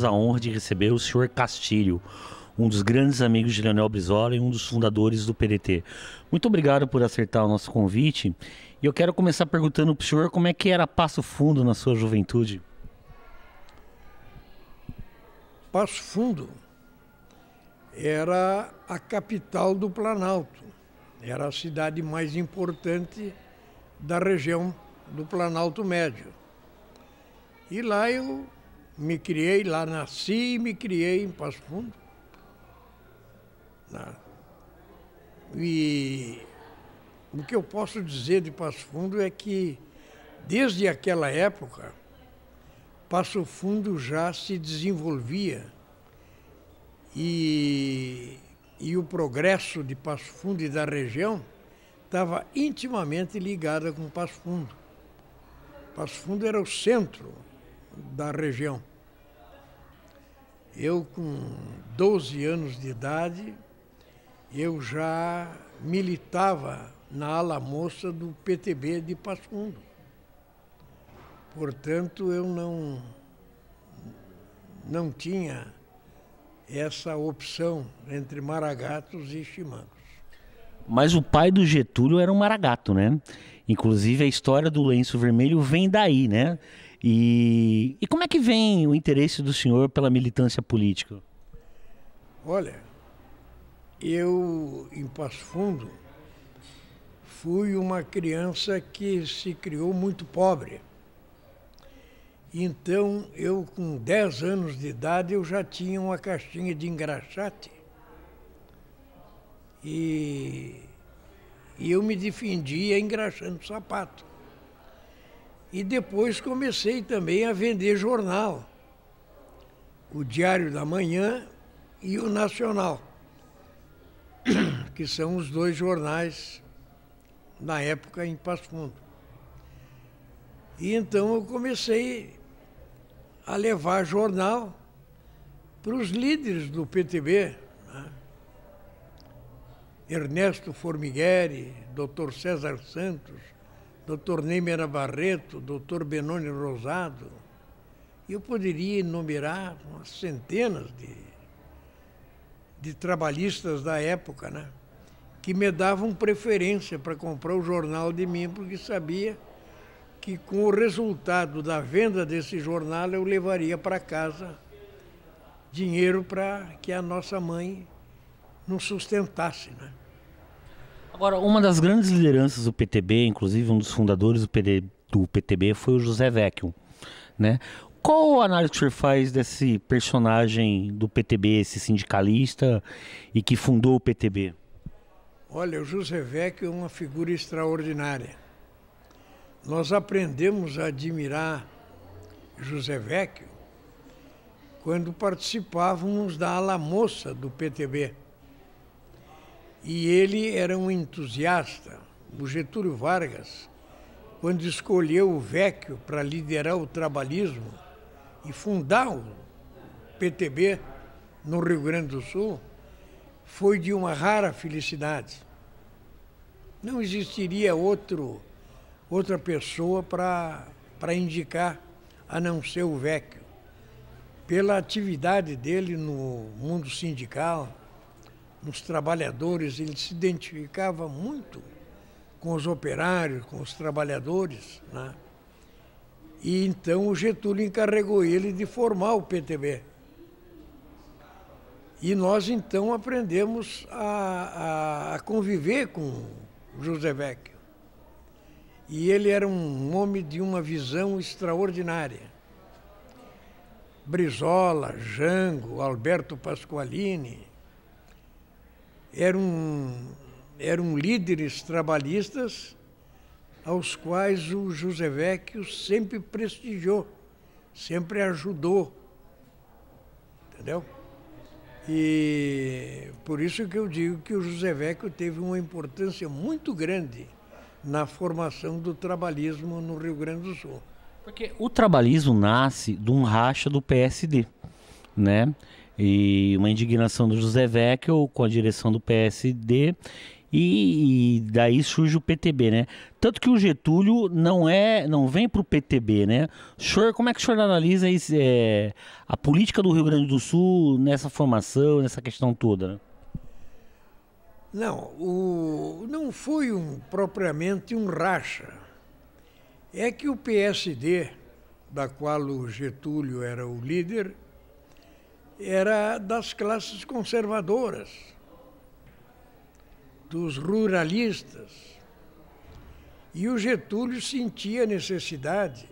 a honra de receber o senhor Castilho, um dos grandes amigos de Leonel Brizola e um dos fundadores do PDT. Muito obrigado por aceitar o nosso convite. E eu quero começar perguntando para o senhor como é que era Passo Fundo na sua juventude. Passo Fundo era a capital do Planalto. Era a cidade mais importante da região do Planalto Médio. E lá eu me criei, lá nasci e me criei em Passo Fundo. E o que eu posso dizer de Passo Fundo é que, desde aquela época, Passo Fundo já se desenvolvia e o progresso de Passo Fundo e da região estava intimamente ligado com Passo Fundo. Passo Fundo era o centro da região. Eu, com 12 anos de idade, eu já militava na ala moça do PTB de Passo Fundo. Portanto, eu não tinha essa opção entre maragatos e chimangos. Mas o pai do Getúlio era um maragato, né? Inclusive a história do lenço vermelho vem daí, né? E como é que vem o interesse do senhor pela militância política? Olha, eu, em Passo Fundo, fui uma criança que se criou muito pobre. Então, eu, com 10 anos de idade, eu já tinha uma caixinha de engraxate. E eu me defendia engraxando sapato. E depois comecei também a vender jornal. O Diário da Manhã e o Nacional, que são os dois jornais, na época, em Passo Fundo. E então eu comecei a levar jornal para os líderes do PTB, né? Ernesto Formigueri, Dr. César Santos, Dr. Neymar Barreto, Dr. Benoni Rosado. Eu poderia enumerar umas centenas de trabalhistas da época, né? Que me davam preferência para comprar o jornal de mim, porque sabia que com o resultado da venda desse jornal eu levaria para casa dinheiro para que a nossa mãe nos sustentasse, né? Agora, uma das grandes lideranças do PTB, inclusive um dos fundadores do PTB, foi o José Vecchio, né? Qual a análise que o senhor faz desse personagem do PTB, esse sindicalista e que fundou o PTB? Olha, o José Vecchio é uma figura extraordinária. Nós aprendemos a admirar José Vecchio quando participávamos da ala moça do PTB. E ele era um entusiasta. O Getúlio Vargas, quando escolheu o Vecchio para liderar o trabalhismo e fundar o PTB no Rio Grande do Sul, foi de uma rara felicidade. Não existiria outra pessoa para indicar a não ser o Vecchio. Pela atividade dele no mundo sindical, nos trabalhadores, ele se identificava muito com os operários, com os trabalhadores, né? E então o Getúlio encarregou ele de formar o PTB. E nós então aprendemos a conviver com o José Vecchio. E ele era um homem de uma visão extraordinária. Brizola, Jango, Alberto Pasqualini eram líderes trabalhistas aos quais o José Vecchio sempre prestigiou, sempre ajudou, entendeu? E por isso que eu digo que o José Vecchio teve uma importância muito grande na formação do trabalhismo no Rio Grande do Sul. Porque o trabalhismo nasce de um racha do PSD, né? E uma indignação do José Vecchio com a direção do PSD, e daí surge o PTB, né? Tanto que o Getúlio não vem para o PTB, né? O senhor, como é que o senhor analisa a política do Rio Grande do Sul nessa formação, nessa questão toda, né? Não, não foi propriamente um racha. É que o PSD, da qual o Getúlio era o líder, era das classes conservadoras, dos ruralistas. E o Getúlio sentia a necessidade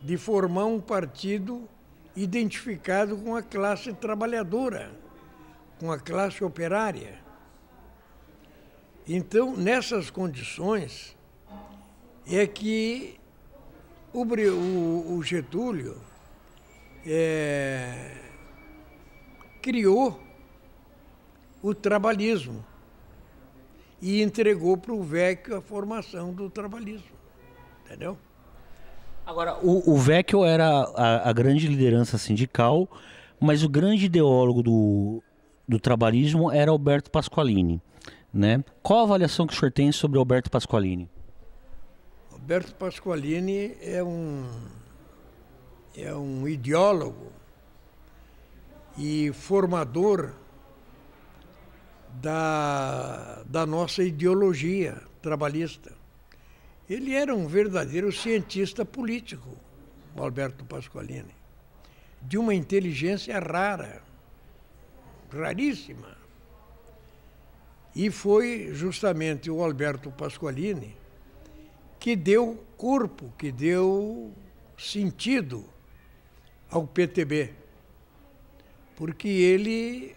de formar um partido identificado com a classe trabalhadora, com a classe operária. Então, nessas condições, é que o Getúlio criou o trabalhismo e entregou para o Vecchio a formação do trabalhismo, entendeu? Agora, o Vecchio era a grande liderança sindical, mas o grande ideólogo do trabalhismo era Alberto Pasqualini, né? Qual a avaliação que o senhor tem sobre Alberto Pasqualini? Alberto Pasqualini é um ideólogo e formador da nossa ideologia trabalhista. Ele era um verdadeiro cientista político, o Alberto Pasqualini, de uma inteligência rara, raríssima. E foi justamente o Alberto Pasqualini que deu corpo, que deu sentido ao PTB, porque ele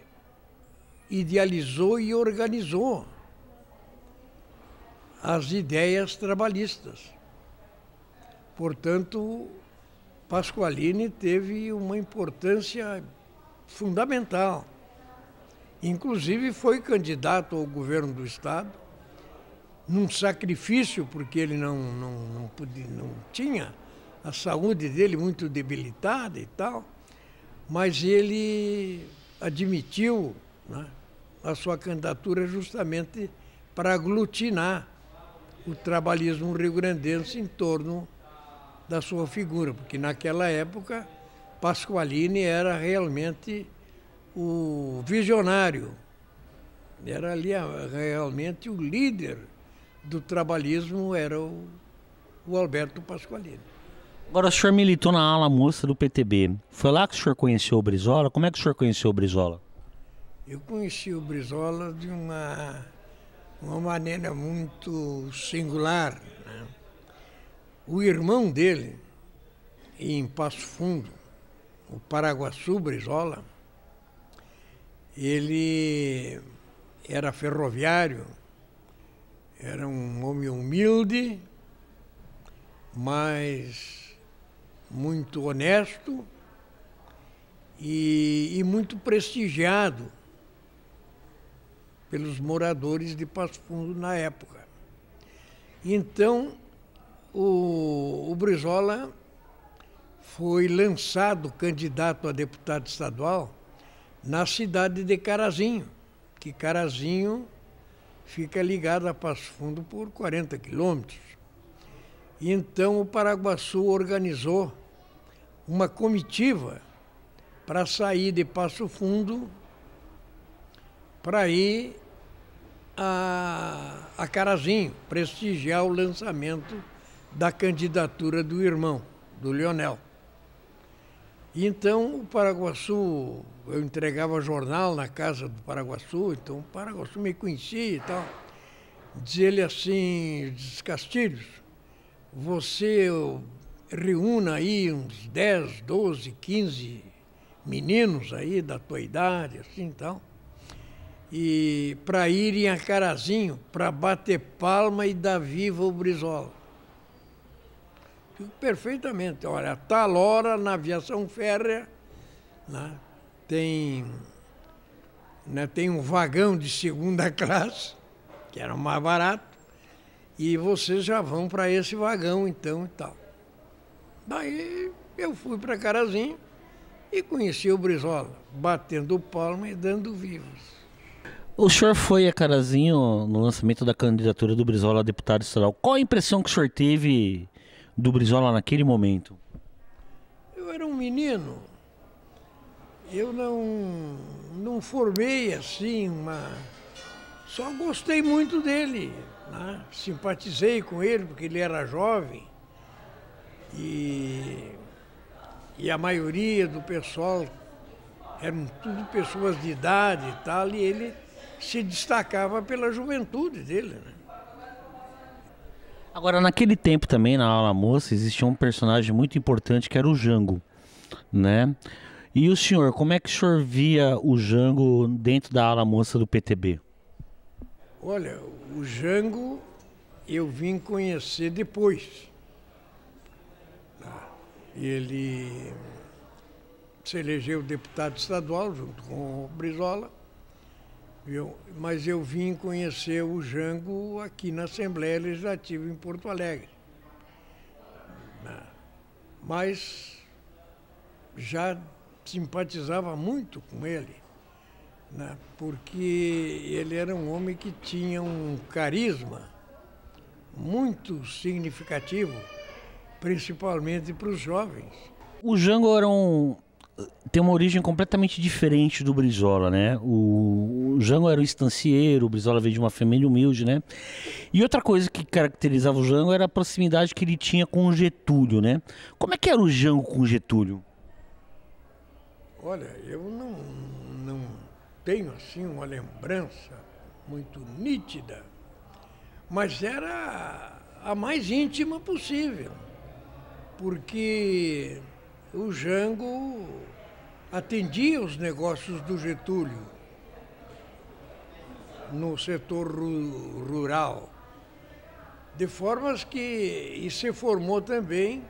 idealizou e organizou as ideias trabalhistas. Portanto, Pasqualini teve uma importância fundamental. Inclusive foi candidato ao governo do Estado, num sacrifício, porque ele não tinha a saúde dele muito debilitada e tal, mas ele admitiu, né, a sua candidatura justamente para aglutinar o trabalhismo rio-grandense em torno da sua figura, porque naquela época Pasqualini era realmente o visionário, era ali realmente o líder do trabalhismo, era o Alberto Pasqualini. Agora, o senhor militou na ala moça do PTB. Foi lá que o senhor conheceu o Brizola? Como é que o senhor conheceu o Brizola? Eu conheci o Brizola de uma maneira muito singular, né? O irmão dele, em Passo Fundo, o Paraguaçu Brizola, ele era ferroviário, era um homem humilde, mas muito honesto e muito prestigiado pelos moradores de Passo Fundo na época. Então, o Brizola foi lançado candidato a deputado estadual na cidade de Carazinho, que Carazinho fica ligado a Passo Fundo por 40 quilômetros. E então o Paraguaçu organizou uma comitiva para sair de Passo Fundo para ir a Carazinho, prestigiar o lançamento da candidatura do irmão, do Leonel. E então o Paraguaçu, eu entregava jornal na casa do Paraguaçu, então o Paraguaçu me conhecia e tal. Dizia ele assim, diz, Castilhos, você reúna aí uns 10, 12, 15 meninos aí da tua idade, assim e tal, e para irem a Carazinho, para bater palma e dar viva o Brizola. Digo, perfeitamente. Olha, a tal hora na aviação férrea, né, tem um vagão de segunda classe, que era o mais barato, e vocês já vão para esse vagão então e tal. Daí eu fui para Carazinho e conheci o Brizola, batendo palma e dando vivos. O senhor foi a Carazinho no lançamento da candidatura do Brizola a deputado estadual. Qual a impressão que o senhor teve do Brizola naquele momento? Eu era um menino, eu não formei assim uma. Só gostei muito dele, né? Simpatizei com ele porque ele era jovem e, e a maioria do pessoal eram tudo pessoas de idade e tal, e ele se destacava pela juventude dele, né? Agora, naquele tempo também, na Ala Moça, existia um personagem muito importante que era o Jango, né? E o senhor, como é que o senhor via o Jango dentro da Ala Moça do PTB? Olha, o Jango eu vim conhecer depois. Ele se elegeu deputado estadual junto com o Brizola, mas eu vim conhecer o Jango aqui na Assembleia Legislativa em Porto Alegre. Mas já simpatizava muito com ele, né? Porque ele era um homem que tinha um carisma muito significativo, principalmente para os jovens. O Jango tem uma origem completamente diferente do Brizola, né? O Jango era um estancieiro, o Brizola veio de uma família humilde, né? E outra coisa que caracterizava o Jango era a proximidade que ele tinha com o Getúlio, né? Como é que era o Jango com o Getúlio? Olha, eu não tenho assim uma lembrança muito nítida, mas era a mais íntima possível, porque o Jango atendia os negócios do Getúlio no setor rural, de formas que e se formou também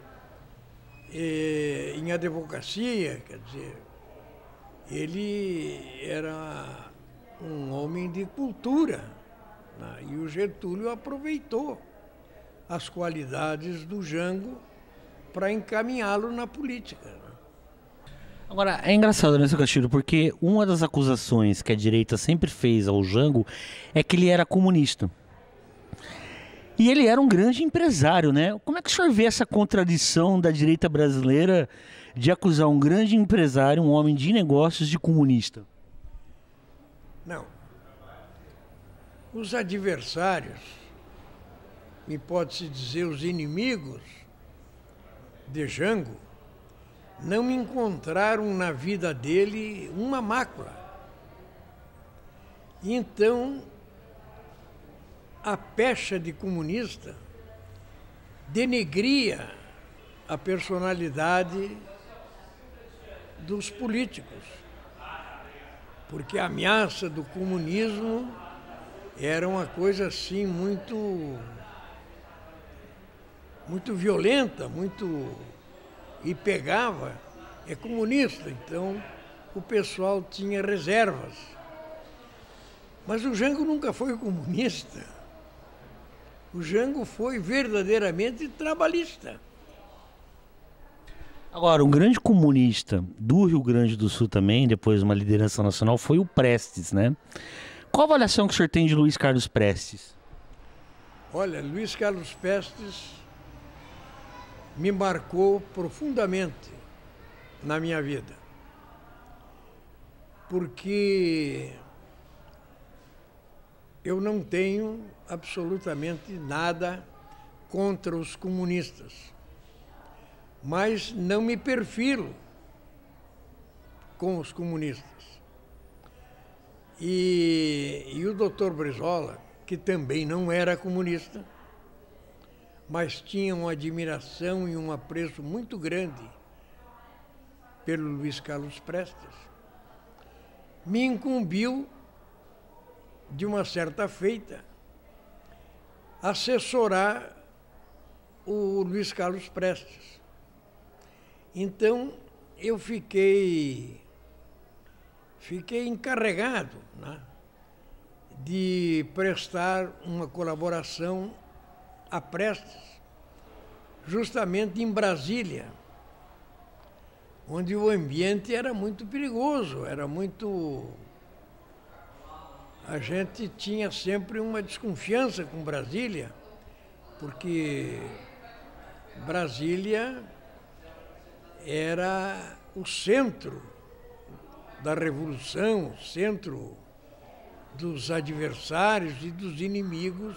em advocacia, quer dizer, ele era um homem de cultura, né? E o Getúlio aproveitou as qualidades do Jango para encaminhá-lo na política. Agora, é engraçado, né, seu Castilho, porque uma das acusações que a direita sempre fez ao Jango é que ele era comunista. E ele era um grande empresário, né? Como é que o senhor vê essa contradição da direita brasileira de acusar um grande empresário, um homem de negócios, de comunista? Não. Os adversários, e pode-se dizer os inimigos de Jango, não encontraram na vida dele uma mácula. Então, a pecha de comunista denegria a personalidade dos políticos, porque a ameaça do comunismo era uma coisa assim muito violenta, e pegava, é comunista, então o pessoal tinha reservas. Mas o Jango nunca foi comunista. O Jango foi verdadeiramente trabalhista. Agora, um grande comunista do Rio Grande do Sul também, depois uma liderança nacional, foi o Prestes, né? Qual a avaliação que o senhor tem de Luiz Carlos Prestes? Olha, Luiz Carlos Prestes me marcou profundamente na minha vida, porque eu não tenho absolutamente nada contra os comunistas, mas não me perfilo com os comunistas. E o Dr. Brizola, que também não era comunista, mas tinha uma admiração e um apreço muito grande pelo Luiz Carlos Prestes, me incumbiu, de uma certa feita, assessorar o Luiz Carlos Prestes. Então, eu fiquei encarregado, né, de prestar uma colaboração a Prestes, justamente em Brasília, onde o ambiente era muito perigoso, era muito a gente tinha sempre uma desconfiança com Brasília, porque Brasília era o centro da revolução, o centro dos adversários e dos inimigos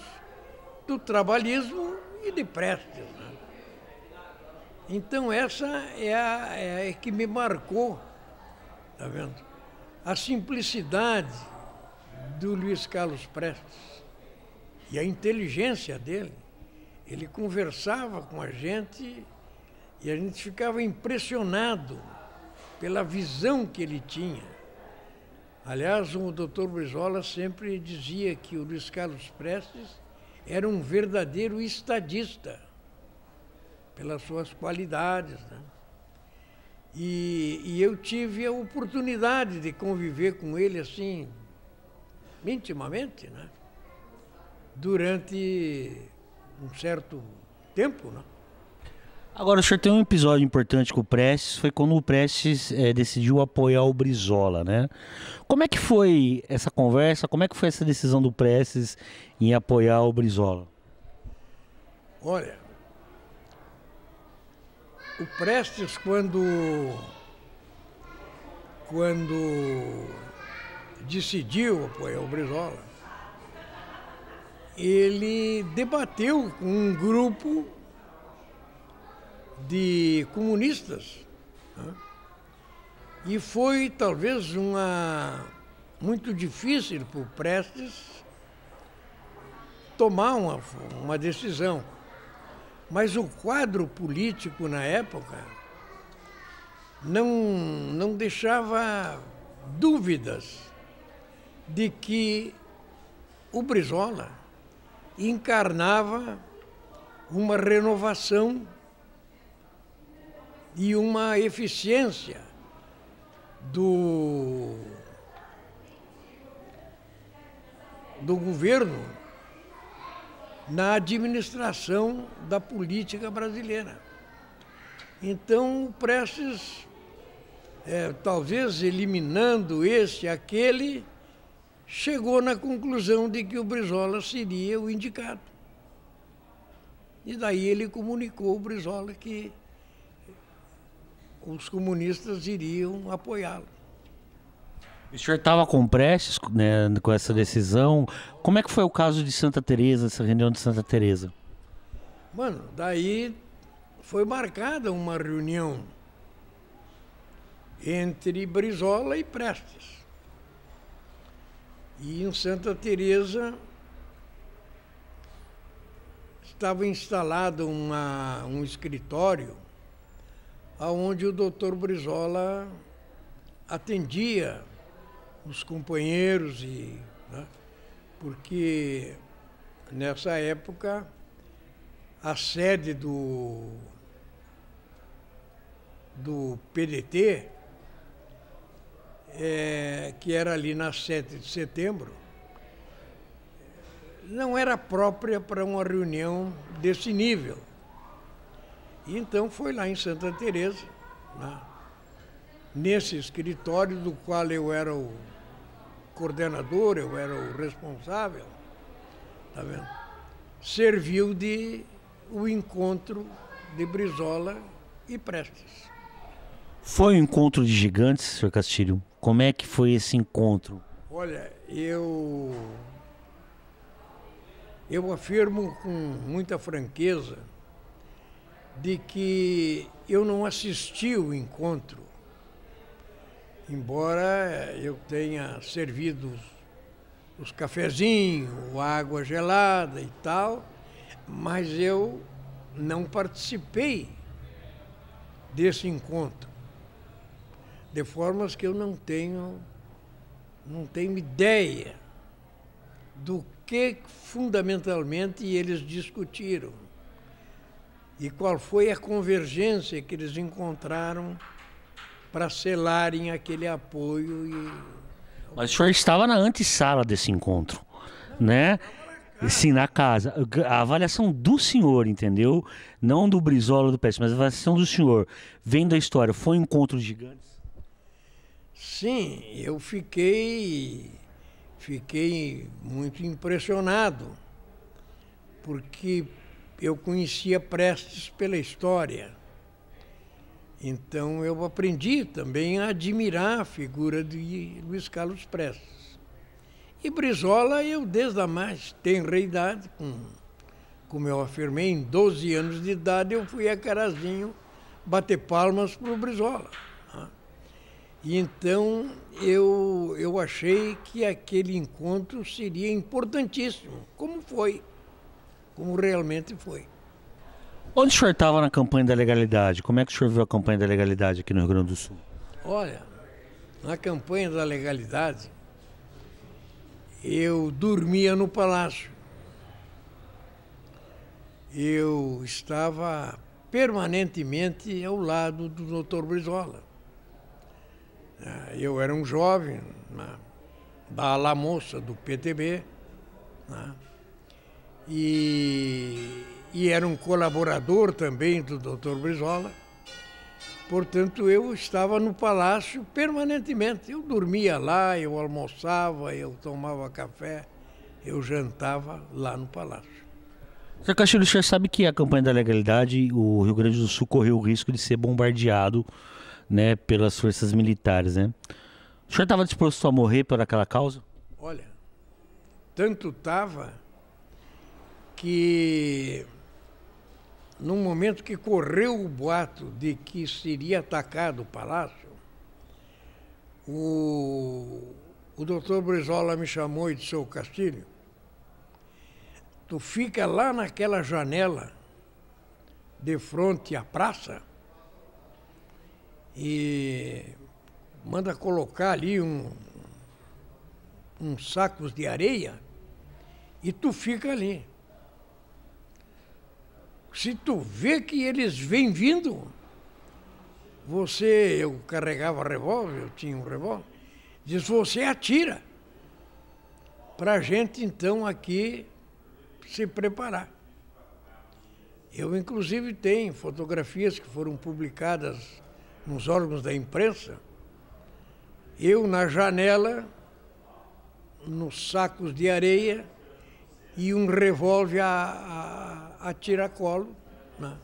do trabalhismo e de Prestes, né? Então essa é a que me marcou, tá vendo? A simplicidade do Luiz Carlos Prestes e a inteligência dele. Ele conversava com a gente e a gente ficava impressionado pela visão que ele tinha. Aliás, o doutor Brizola sempre dizia que o Luiz Carlos Prestes era um verdadeiro estadista, pelas suas qualidades, né? E eu tive a oportunidade de conviver com ele assim, intimamente, né? Durante um certo tempo, né? Agora, o senhor tem um episódio importante com o Prestes, foi quando o Prestes decidiu apoiar o Brizola, né? Como é que foi essa conversa? Como é que foi essa decisão do Prestes em apoiar o Brizola? Olha, o Prestes, quando decidiu apoiar o Brizola, ele debateu com um grupo de comunistas, né? E foi talvez muito difícil para o Prestes tomar uma decisão. Mas o quadro político na época não deixava dúvidas de que o Brizola encarnava uma renovação e uma eficiência do governo na administração da política brasileira. Então, o Prestes, talvez eliminando aquele, chegou na conclusão de que o Brizola seria o indicado. E daí ele comunicou ao Brizola que os comunistas iriam apoiá-lo. O senhor estava com o Prestes, né, com essa decisão. Como é que foi o caso de Santa Teresa, essa reunião de Santa Teresa? Mano, daí foi marcada uma reunião entre Brizola e Prestes. E em Santa Teresa estava instalado um escritório onde o doutor Brizola atendia os companheiros, né? Porque nessa época a sede do PDT, que era ali na 7 de setembro, não era própria para uma reunião desse nível. E então foi lá em Santa Teresa, né? Nesse escritório do qual eu era o coordenador, eu era o responsável, tá vendo? Serviu o encontro de Brizola e Prestes. Foi um encontro de gigantes, Sr. Castilho? Como é que foi esse encontro? Olha, eu afirmo com muita franqueza de que eu não assisti o encontro, embora eu tenha servido os cafezinhos, a água gelada e tal, mas eu não participei desse encontro, de formas que eu não tenho ideia do que fundamentalmente eles discutiram e qual foi a convergência que eles encontraram para selarem aquele apoio. Mas o senhor estava na antessala desse encontro, né? Sim, na casa. A avaliação do senhor, entendeu? Não do Brizola ou do Prestes, mas a avaliação do senhor, vendo a história, foi um encontro de gigantes? Sim, eu fiquei fiquei muito impressionado, porque eu conhecia Prestes pela história. Então eu aprendi também a admirar a figura de Luiz Carlos Prestes. E Brizola, eu desde a mais tenra idade, como eu afirmei, em 12 anos de idade, eu fui a Carazinho bater palmas para o Brizola. E então eu achei que aquele encontro seria importantíssimo, como foi, como realmente foi. Onde o senhor estava na campanha da legalidade? Como é que o senhor viu a campanha da legalidade aqui no Rio Grande do Sul? Olha, na campanha da legalidade, eu dormia no palácio. Eu estava permanentemente ao lado do Dr. Brizola. Eu era um jovem da ala moça do PTB, né? E era um colaborador também do Dr. Brizola. Portanto, eu estava no palácio permanentemente. Eu dormia lá, eu almoçava, eu tomava café, eu jantava lá no palácio. Sr. Castilho, o senhor sabe que a campanha da legalidade, o Rio Grande do Sul correu o risco de ser bombardeado, né, pelas forças militares, né? O senhor estava disposto a morrer por aquela causa? Olha, tanto estava que no momento que correu o boato de que seria atacado o palácio, o doutor Brizola me chamou e disse: "Ô Castilho, tu fica lá naquela janela de frente à praça e manda colocar ali uns sacos de areia e tu fica ali. Se tu vê que eles vêm vindo, eu carregava revólver, eu tinha um revólver, diz, você atira para a gente então aqui se preparar." Eu inclusive tenho fotografias que foram publicadas nos órgãos da imprensa, eu na janela, nos sacos de areia e um revólver a tiracolo, né,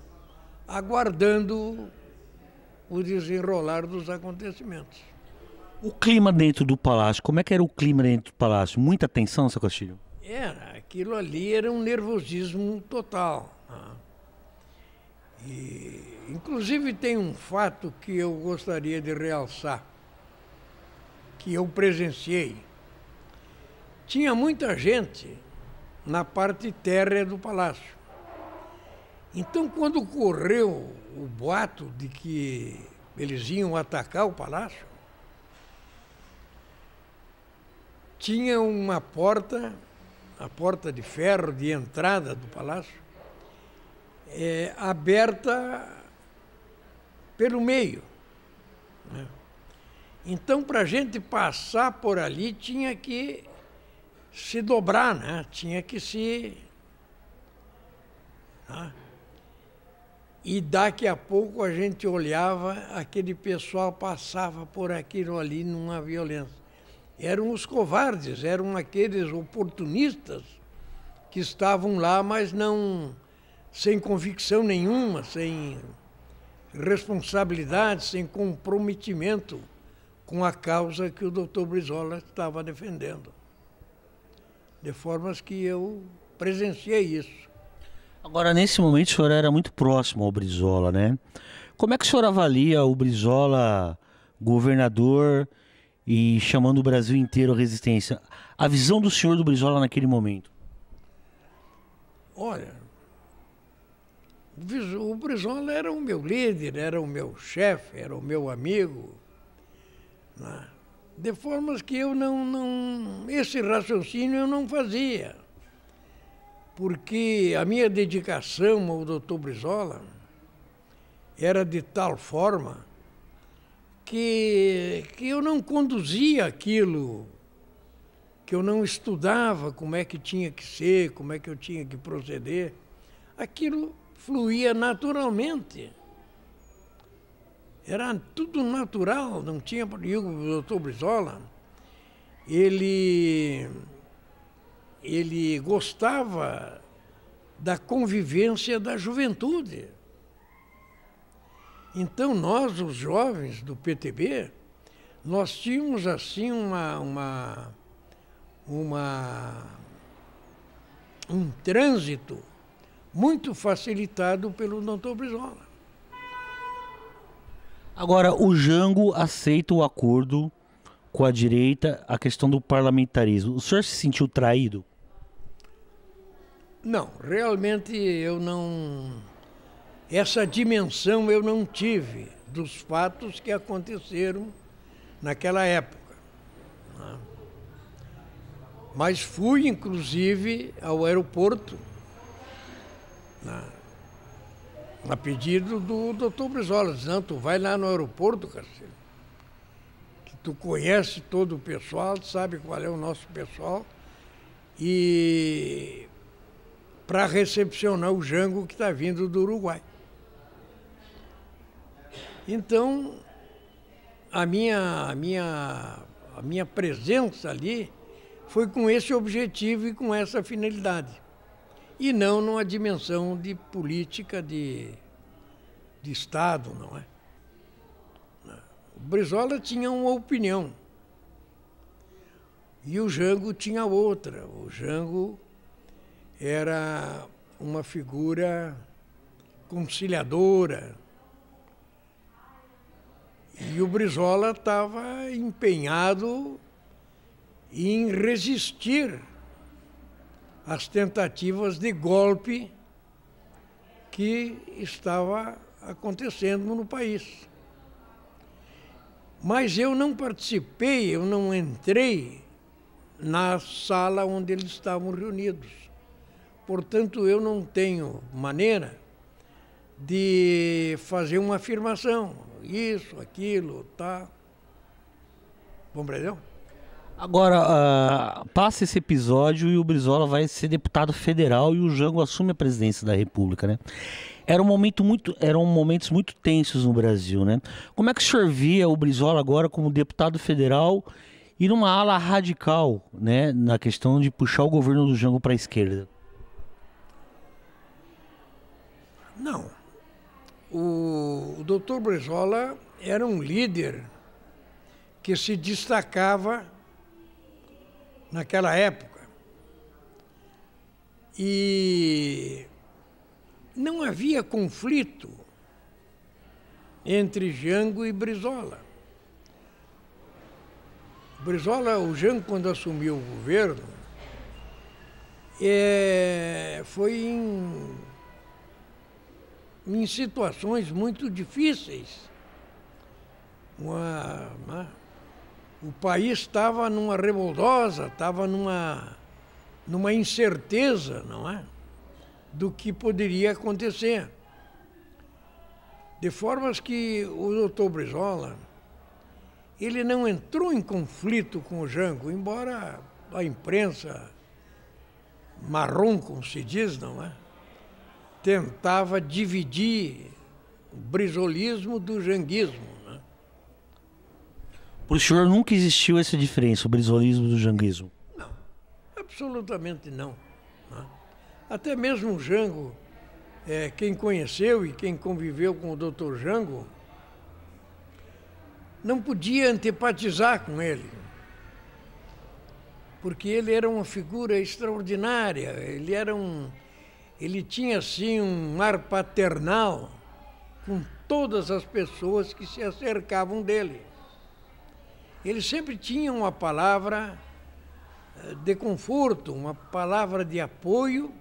aguardando o desenrolar dos acontecimentos. O clima dentro do palácio, como é que era o clima dentro do palácio? Muita tensão, Sr. Castilho? Aquilo ali era um nervosismo total. Né? E, inclusive, tem um fato que eu gostaria de realçar, que eu presenciei. Tinha muita gente na parte térrea do palácio. Então, quando correu o boato de que eles iam atacar o palácio, tinha uma porta, a porta de ferro de entrada do palácio, aberta pelo meio, né? Então, para a gente passar por ali, tinha que se dobrar, né? Tinha que se... Tá? E daqui a pouco a gente olhava, aquele pessoal passava por aquilo ali numa violência. Eram os covardes, eram aqueles oportunistas que estavam lá, mas não sem convicção nenhuma, sem responsabilidade, sem comprometimento com a causa que o doutor Brizola estava defendendo. De formas que eu presenciei isso. Agora, nesse momento, o senhor era muito próximo ao Brizola, né? Como é que o senhor avalia o Brizola governador e chamando o Brasil inteiro à resistência? A visão do senhor do Brizola naquele momento? Olha, o Brizola era o meu líder, era o meu chefe, era o meu amigo, né? De formas que eu esse raciocínio eu não fazia. Porque a minha dedicação ao doutor Brizola era de tal forma que eu não conduzia aquilo, que eu não estudava como é que tinha que ser, como é que eu tinha que proceder. Aquilo fluía naturalmente. Era tudo natural, não tinha... E o doutor Brizola, ele gostava da convivência da juventude. Então nós, os jovens do PTB, nós tínhamos assim um trânsito muito facilitado pelo Dr. Brizola. Agora, o Jango aceita o acordo com a direita, a questão do parlamentarismo. O senhor se sentiu traído? Não, realmente eu não... Essa dimensão eu não tive dos fatos que aconteceram naquela época. Mas fui, inclusive, ao aeroporto, a pedido do Dr. Brizola. Não, tu vai lá no aeroporto, Carcelo, que tu conhece todo o pessoal, sabe qual é o nosso pessoal, e para recepcionar o Jango que está vindo do Uruguai. Então, a minha presença ali foi com esse objetivo e com essa finalidade. E não numa dimensão de política de Estado, não é? O Brizola tinha uma opinião e o Jango tinha outra. O Jango era uma figura conciliadora e o Brizola estava empenhado em resistir às tentativas de golpe que estava acontecendo no país. Mas eu não participei, eu não entrei na sala onde eles estavam reunidos. Portanto, eu não tenho maneira de fazer uma afirmação. Isso, aquilo, tá. Compreendeu? Agora, passa esse episódio e o Brizola vai ser deputado federal e o Jango assume a presidência da República, né? Eram momentos muito tensos no Brasil, né? Como é que o senhor via o Brizola agora como deputado federal e numa ala radical, né, na questão de puxar o governo do Jango para a esquerda? Não. O Dr. Brizola era um líder que se destacava naquela época. E não havia conflito entre Jango e Brizola. O Jango, quando assumiu o governo, foi em situações muito difíceis. O país estava numa revoltosa, estava numa incerteza, não é? Do que poderia acontecer. De formas que o Dr. Brizola, ele não entrou em conflito com o Jango, embora a imprensa marrom, como se diz, não é? Tentava dividir o brizolismo do janguismo. Né? Para o senhor nunca existiu essa diferença, o brizolismo do janguismo? Não, absolutamente não. Né? Até mesmo o Jango, quem conheceu e quem conviveu com o Dr. Jango, não podia antipatizar com ele, porque ele era uma figura extraordinária, ele tinha assim um ar paternal com todas as pessoas que se acercavam dele. Ele sempre tinha uma palavra de conforto, uma palavra de apoio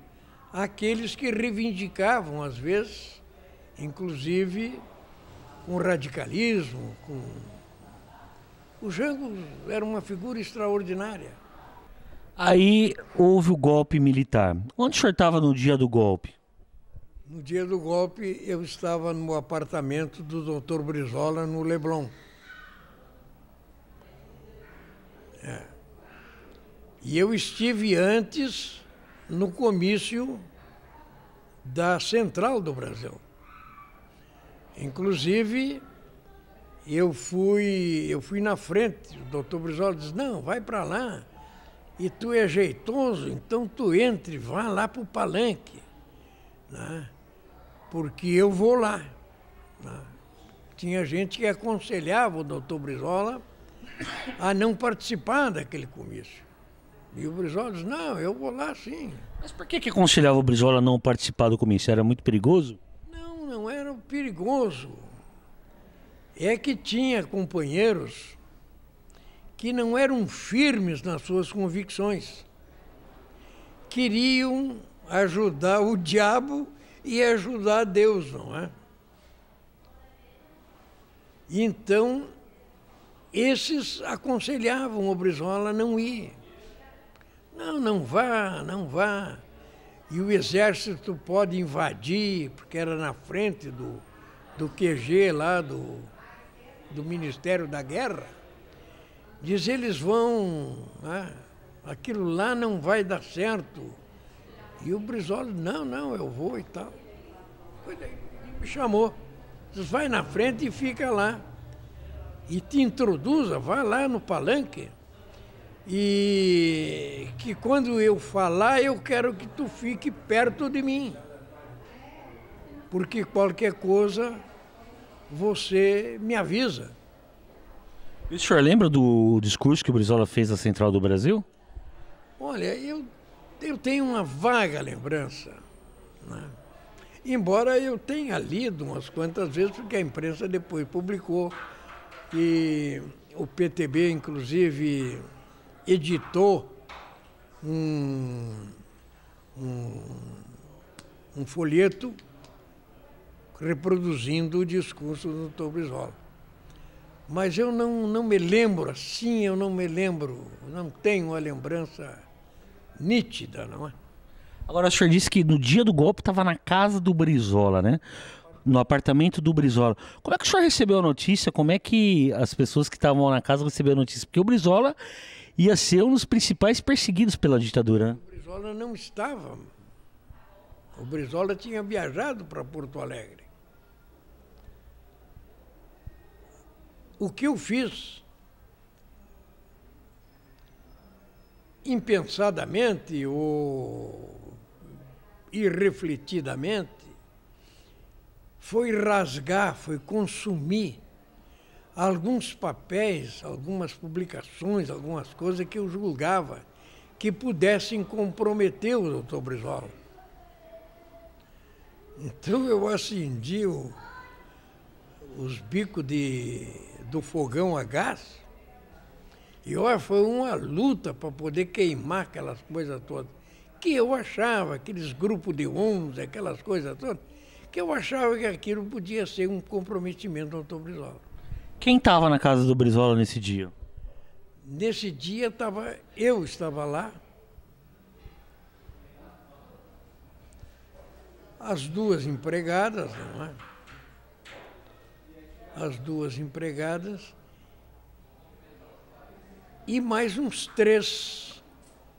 àqueles que reivindicavam, às vezes, inclusive com radicalismo. O Jango era uma figura extraordinária. Aí houve o golpe militar. Onde o senhor estava no dia do golpe? No dia do golpe, eu estava no apartamento do Dr. Brizola, no Leblon. E eu estive antes no comício da Central do Brasil. Inclusive, eu fui na frente, o doutor Brizola disse, não, vai para lá, e tu é jeitoso, então tu entre, vá lá para o palanque, né? Porque eu vou lá. Né? Tinha gente que aconselhava o doutor Brizola a não participar daquele comício. E o Brizola disse, não, eu vou lá sim. Mas por que aconselhava o Brizola a não participar do comício? Era muito perigoso? Não, não era perigoso. É que tinha companheiros que não eram firmes nas suas convicções. Queriam ajudar o diabo e ajudar Deus, não é? Então, esses aconselhavam o Brizola a não ir. Não, não vá, não vá. E o exército pode invadir, porque era na frente do QG lá do Ministério da Guerra. Diz, eles vão, né? Aquilo lá não vai dar certo. E o Brizola, não, eu vou e tal. Foi daí, me chamou. Diz, vai na frente e fica lá. E te introduza, vai lá no palanque. E que quando eu falar, eu quero que tu fique perto de mim. Porque qualquer coisa, você me avisa. E o senhor lembra do discurso que o Brizola fez à Central do Brasil? Olha, eu tenho uma vaga lembrança, né? Embora eu tenha lido umas quantas vezes, porque a imprensa depois publicou, e o PTB, inclusive, editou um folheto reproduzindo o discurso do Dr. Brizola. Mas eu não me lembro assim, eu não me lembro, não tenho uma lembrança nítida, não é? Agora, o senhor disse que no dia do golpe estava na casa do Brizola, né? No apartamento do Brizola. Como é que o senhor recebeu a notícia? Como é que as pessoas que estavam na casa receberam a notícia? Porque o Brizola ia ser um dos principais perseguidos pela ditadura, né? O Brizola não estava. O Brizola tinha viajado para Porto Alegre. O que eu fiz, impensadamente ou irrefletidamente, foi rasgar, foi consumir alguns papéis, algumas publicações, algumas coisas que eu julgava que pudessem comprometer o Dr. Brizola. Então eu acendi os bicos do fogão a gás e olha, foi uma luta para poder queimar aquelas coisas todas. Que eu achava, aqueles grupos de 11, aquelas coisas todas, que eu achava que aquilo podia ser um comprometimento do Dr. Brizola. Quem estava na casa do Brizola nesse dia? Nesse dia eu estava lá, as duas empregadas, não é? As duas empregadas e mais uns 3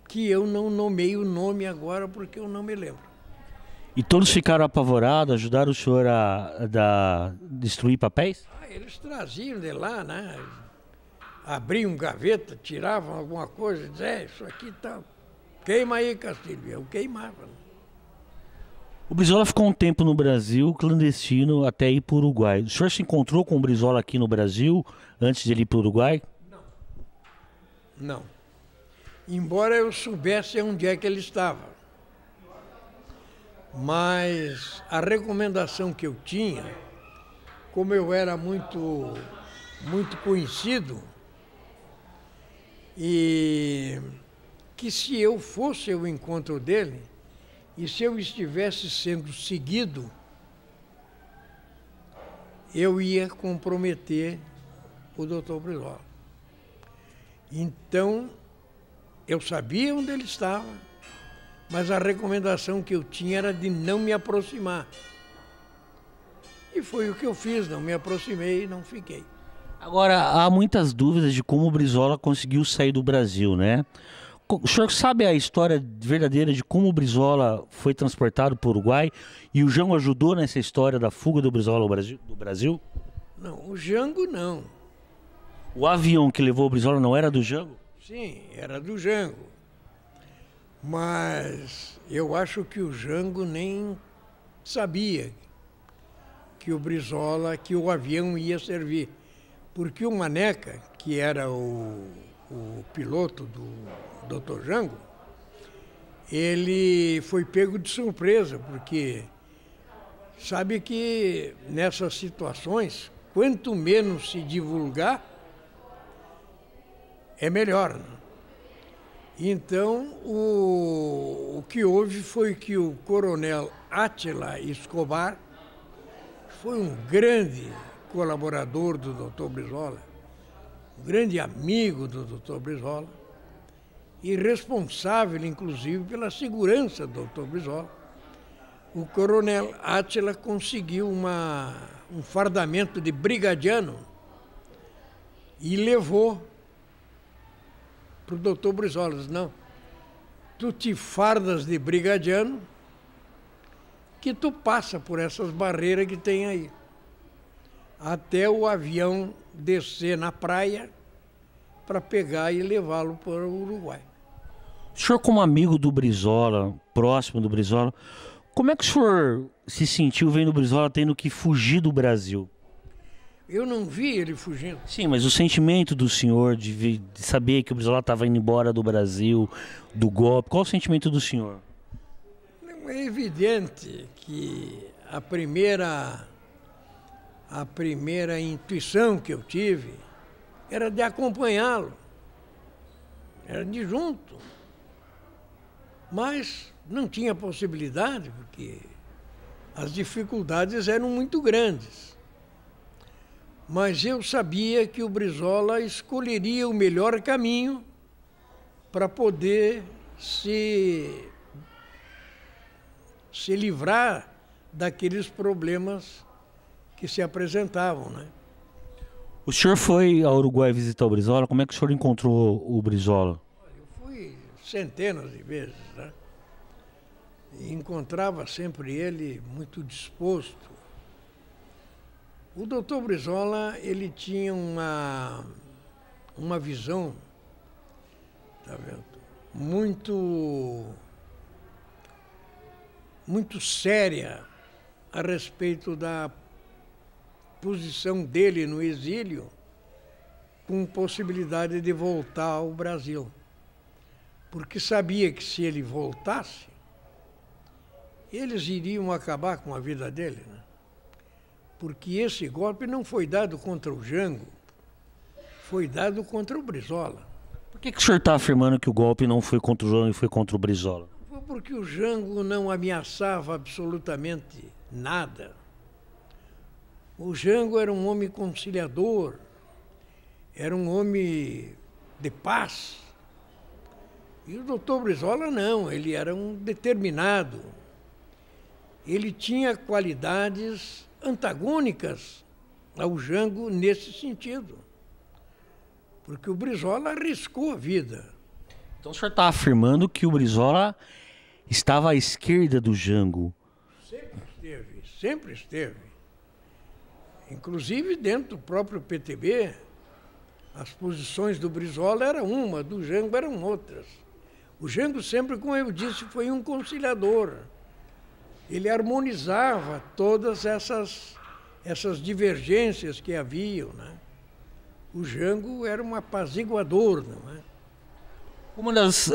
que eu não nomeio o nome agora porque eu não me lembro. E todos ficaram apavorados, ajudaram o senhor a destruir papéis? Eles traziam de lá, né? Abriam gaveta, tiravam alguma coisa, diziam, isso aqui tá, queima aí, Castilho. Eu queimava. Né? O Brizola ficou um tempo no Brasil, clandestino, até ir para o Uruguai. O senhor se encontrou com o Brizola aqui no Brasil, antes de ele ir para o Uruguai? Não. Embora eu soubesse onde é que ele estava. Mas a recomendação que eu tinha, como eu era muito conhecido, e que se eu fosse ao encontro dele, e se eu estivesse sendo seguido, eu ia comprometer o Dr. Brizola. Então, eu sabia onde ele estava, mas a recomendação que eu tinha era de não me aproximar. E foi o que eu fiz, não me aproximei e não fiquei. Agora, há muitas dúvidas de como o Brizola conseguiu sair do Brasil, né? O senhor sabe a história verdadeira de como o Brizola foi transportado para o Uruguai e o João ajudou nessa história da fuga do Brizola do Brasil? Não, o Jango não. O avião que levou o Brizola não era do Jango? Sim, era do Jango. Mas eu acho que o Jango nem sabia que o Brizola, que o avião ia servir. Porque o Maneca, que era o piloto do Dr. Jango, ele foi pego de surpresa, porque sabe que nessas situações, quanto menos se divulgar, é melhor, né? Então, o que houve foi que o coronel Átila Escobar foi um grande colaborador do Dr. Brizola, um grande amigo do Dr. Brizola e responsável, inclusive, pela segurança do Dr. Brizola. O coronel Átila conseguiu um fardamento de brigadiano e levou para o doutor Brizola. Disse, não, tu te fardas de brigadiano que tu passa por essas barreiras que tem aí. Até o avião descer na praia para pegar e levá-lo para o Uruguai. O senhor, como amigo do Brizola, próximo do Brizola, como é que o senhor se sentiu vendo o Brizola tendo que fugir do Brasil? Eu não vi ele fugindo. Sim, mas o sentimento do senhor de saber que o Brizola estava indo embora do Brasil, do golpe, qual o sentimento do senhor? É evidente que a primeira intuição que eu tive era de acompanhá-lo, era de junto. Mas não tinha possibilidade, porque as dificuldades eram muito grandes. Mas eu sabia que o Brizola escolheria o melhor caminho para poder se livrar daqueles problemas que se apresentavam, né? O senhor foi ao Uruguai visitar o Brizola? Como é que o senhor encontrou o Brizola? Eu fui centenas de vezes, né? E encontrava sempre ele muito disposto. O doutor Brizola, ele tinha uma visão, tá vendo, muito séria a respeito da posição dele no exílio, com possibilidade de voltar ao Brasil. Porque sabia que se ele voltasse, eles iriam acabar com a vida dele, né? Porque esse golpe não foi dado contra o Jango, foi dado contra o Brizola. Por que o senhor está afirmando que o golpe não foi contra o Jango e foi contra o Brizola? Foi porque o Jango não ameaçava absolutamente nada. O Jango era um homem conciliador, era um homem de paz. E o doutor Brizola não, ele era um determinado. Ele tinha qualidades antagônicas ao Jango nesse sentido. Porque o Brizola arriscou a vida. Então o senhor está afirmando que o Brizola estava à esquerda do Jango? Sempre esteve, sempre esteve. Inclusive dentro do próprio PTB, as posições do Brizola eram uma, do Jango eram outras. O Jango sempre, como eu disse, foi um conciliador. Ele harmonizava todas essas divergências que haviam, né? O Jango era um apaziguador, não é? Uma das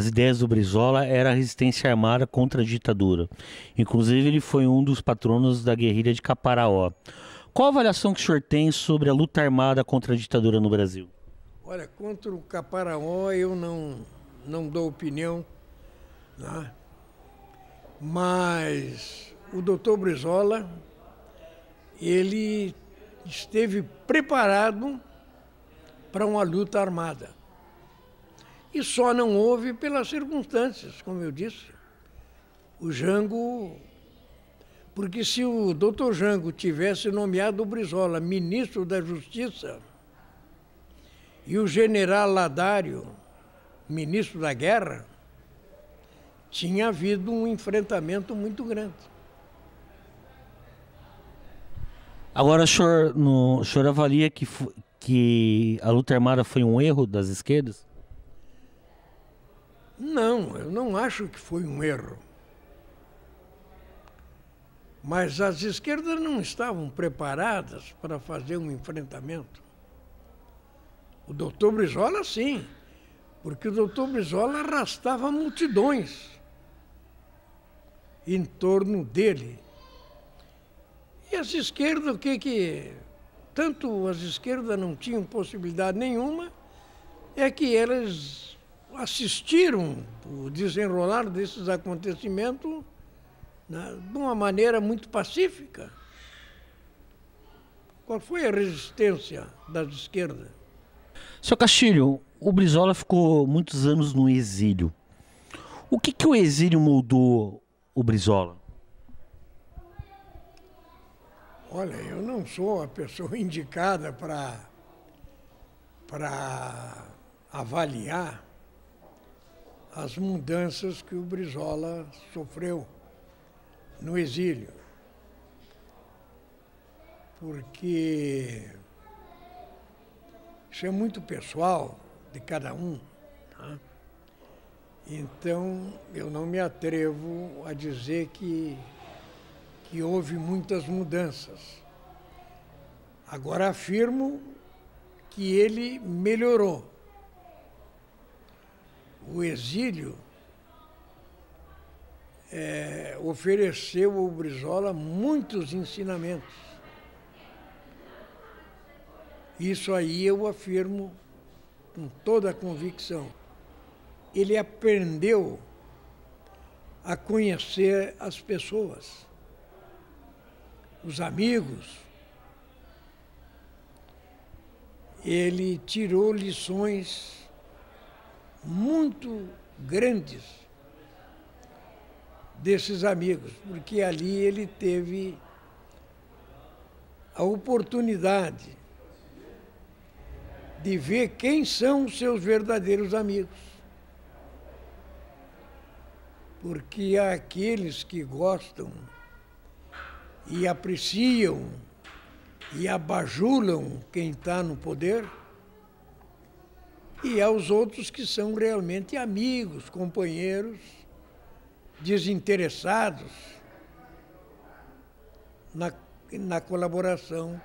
ideias do Brizola era a resistência armada contra a ditadura. Inclusive, ele foi um dos patronos da guerrilha de Caparaó. Qual a avaliação que o senhor tem sobre a luta armada contra a ditadura no Brasil? Olha, contra o Caparaó eu não dou opinião, né? Mas o doutor Brizola, ele esteve preparado para uma luta armada. E só não houve pelas circunstâncias, como eu disse. O Jango, porque se o doutor Jango tivesse nomeado o Brizola ministro da Justiça e o general Ladário ministro da Guerra, tinha havido um enfrentamento muito grande. Agora, o senhor avalia que a luta armada foi um erro das esquerdas? Não, eu não acho que foi um erro. Mas as esquerdas não estavam preparadas para fazer um enfrentamento. O doutor Brizola, sim, porque o doutor Brizola arrastava multidões em torno dele. E as esquerdas, tanto as esquerdas não tinham possibilidade nenhuma, é que elas assistiram o desenrolar desses acontecimentos, né, de uma maneira muito pacífica. Qual foi a resistência das esquerdas? Seu Castilho, o Brizola ficou muitos anos no exílio. O que o exílio moldou o Brizola? Olha, eu não sou a pessoa indicada para avaliar as mudanças que o Brizola sofreu no exílio. Porque isso é muito pessoal de cada um, tá? Então, eu não me atrevo a dizer que houve muitas mudanças. Agora afirmo que ele melhorou. O exílio ofereceu ao Brizola muitos ensinamentos. Isso aí eu afirmo com toda a convicção. Ele aprendeu a conhecer as pessoas, os amigos. Ele tirou lições muito grandes desses amigos, porque ali ele teve a oportunidade de ver quem são os seus verdadeiros amigos. Porque há aqueles que gostam e apreciam e abajulam quem está no poder, e há os outros que são realmente amigos, companheiros, desinteressados na colaboração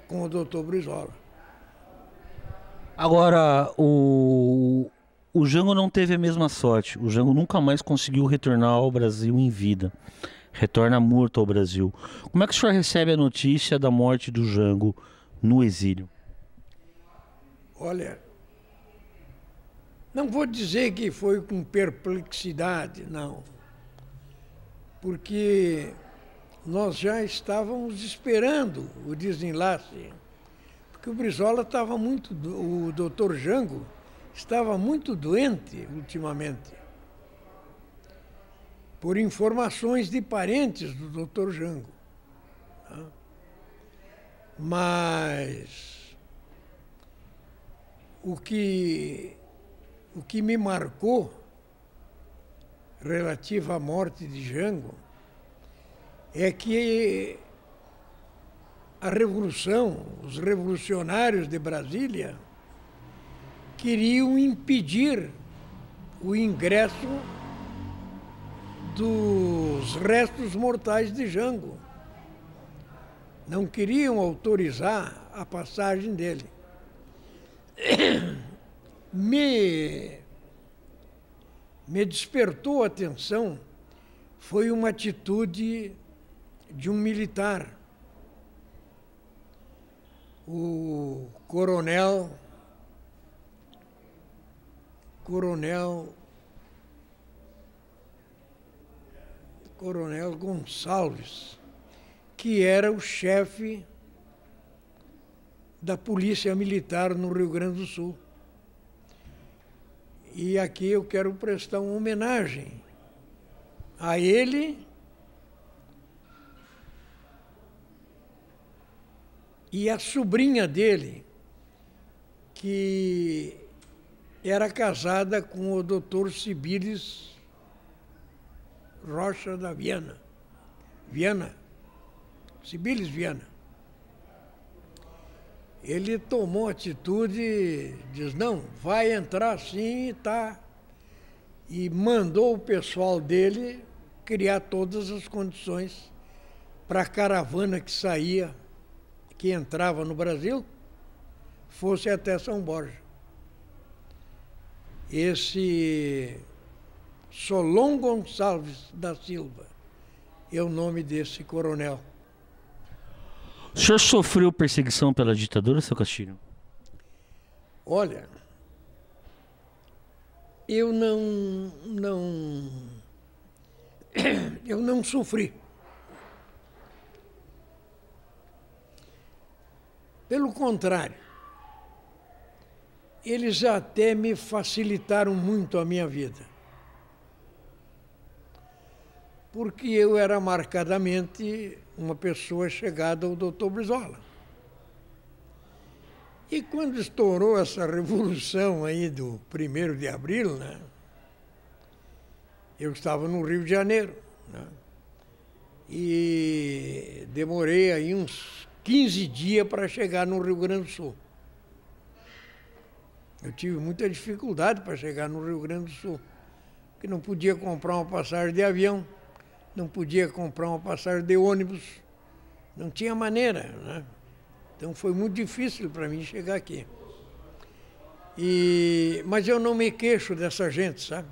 com o doutor Brizola. Agora, o Jango não teve a mesma sorte. O Jango nunca mais conseguiu retornar ao Brasil em vida. Retorna morto ao Brasil. Como é que o senhor recebe a notícia da morte do Jango no exílio? Olha, não vou dizer que foi com perplexidade, não. Porque nós já estávamos esperando o desenlace. Porque o Brizola estava o doutor Jango estava muito doente ultimamente, por informações de parentes do doutor Jango. Tá? Mas o que me marcou relativo à morte de Jango é que a revolução, os revolucionários de Brasília queriam impedir o ingresso dos restos mortais de Jango. Não queriam autorizar a passagem dele. Me despertou a atenção foi uma atitude de um militar, o coronel Gonçalves, que era o chefe da Polícia Militar no Rio Grande do Sul. E aqui eu quero prestar uma homenagem a ele e a sobrinha dele, que era casada com o doutor Cibiles Rocha da Viana. Cibiles Viana. Ele tomou atitude, diz, não, vai entrar sim e tá. E mandou o pessoal dele criar todas as condições para a caravana que saía, que entrava no Brasil, fosse até São Borja. Esse Solon Gonçalves da Silva é o nome desse coronel. O senhor sofreu perseguição pela ditadura, seu Castilho? Olha, eu não sofri. Pelo contrário, eles até me facilitaram muito a minha vida. Porque eu era marcadamente uma pessoa chegada ao Dr. Brizola. E quando estourou essa revolução aí do 1º de abril, né, eu estava no Rio de Janeiro, né, e demorei aí uns 15 dias para chegar no Rio Grande do Sul. Eu tive muita dificuldade para chegar no Rio Grande do Sul, porque não podia comprar uma passagem de avião, não podia comprar uma passagem de ônibus, não tinha maneira, né? Então foi muito difícil para mim chegar aqui. Mas eu não me queixo dessa gente, sabe?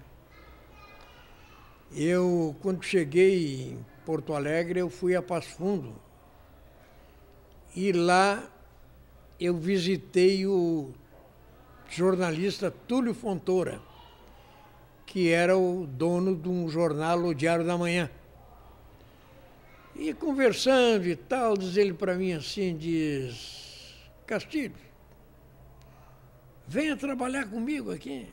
Eu, quando cheguei em Porto Alegre, eu fui a Passo Fundo. E lá eu visitei o jornalista Túlio Fontoura, que era o dono de um jornal, o Diário da Manhã. E conversando e tal, diz ele para mim assim, diz, Castilho, venha trabalhar comigo aqui.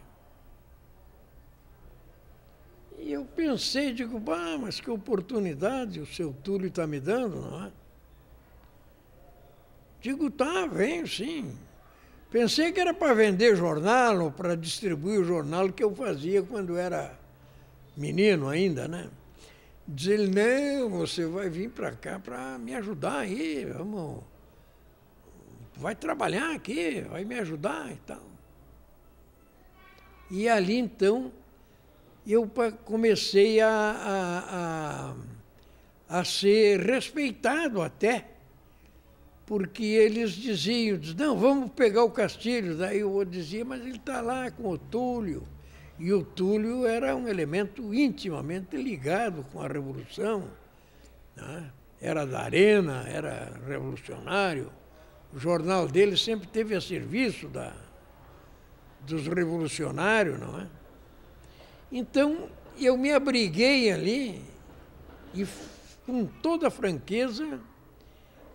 E eu pensei, digo, mas que oportunidade o seu Túlio está me dando, não é? Digo, tá, venho sim. Pensei que era para vender jornal ou para distribuir o jornal que eu fazia quando era menino ainda, né? Diz ele, não, você vai vir para cá para me ajudar aí, vai trabalhar aqui, vai me ajudar e tal. E ali, então, eu comecei a ser respeitado até, porque eles diziam, não, vamos pegar o Castilho. Daí eu dizia, mas ele está lá com o Túlio. E o Túlio era um elemento intimamente ligado com a Revolução, né? Era da Arena, era revolucionário. O jornal dele sempre teve a serviço dos revolucionários, não é? Então, eu me abriguei ali e, com toda franqueza,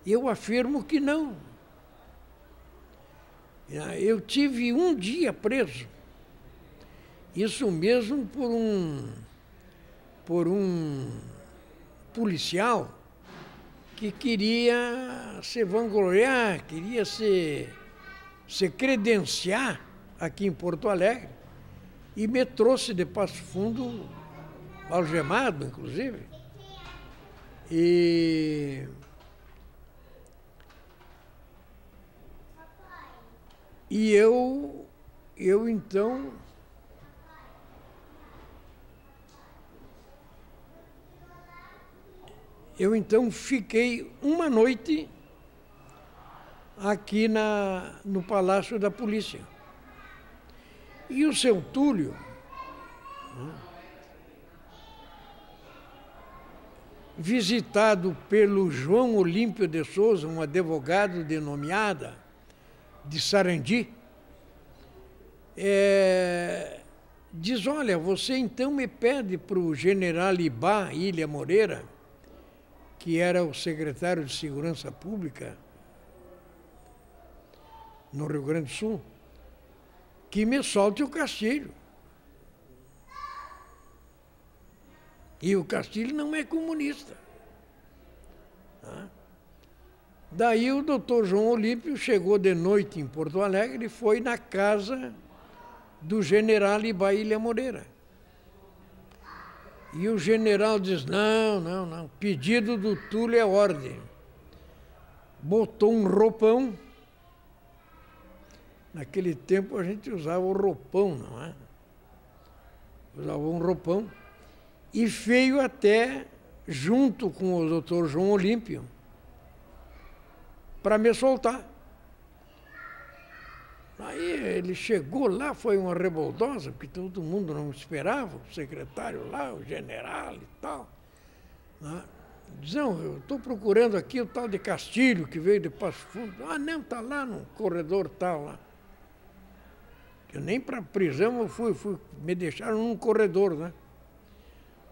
eu afirmo que não. Eu tive um dia preso. Isso mesmo por um policial que queria se vangloriar, queria se credenciar aqui em Porto Alegre e me trouxe de Passo Fundo, algemado, inclusive. E eu então fiquei uma noite aqui no Palácio da Polícia. E o seu Túlio, né, visitado pelo João Olímpio de Souza, um advogado de nomeada de Sarandi, diz, olha, você então me pede para o general Ibá Ilha Moreira, que era o secretário de Segurança Pública no Rio Grande do Sul, que me solte o Castilho. E o Castilho não é comunista. Tá? Daí o doutor João Olímpio chegou de noite em Porto Alegre e foi na casa do general Ibá Ilha Moreira. E o general diz, não, pedido do Túlio é ordem. botou um roupão. Naquele tempo a gente usava o roupão, não é? Usava um roupão. E veio até, junto com o doutor João Olímpio, para me soltar. Aí ele chegou lá, foi uma revoltosa, porque todo mundo não esperava, o secretário lá, o general e tal. Né? Diz, não, eu estou procurando aqui o tal de Castilho, que veio de Passo Fundo. Ah, não, está lá no corredor tal lá. Eu nem para a prisão eu fui, me deixaram num corredor, né?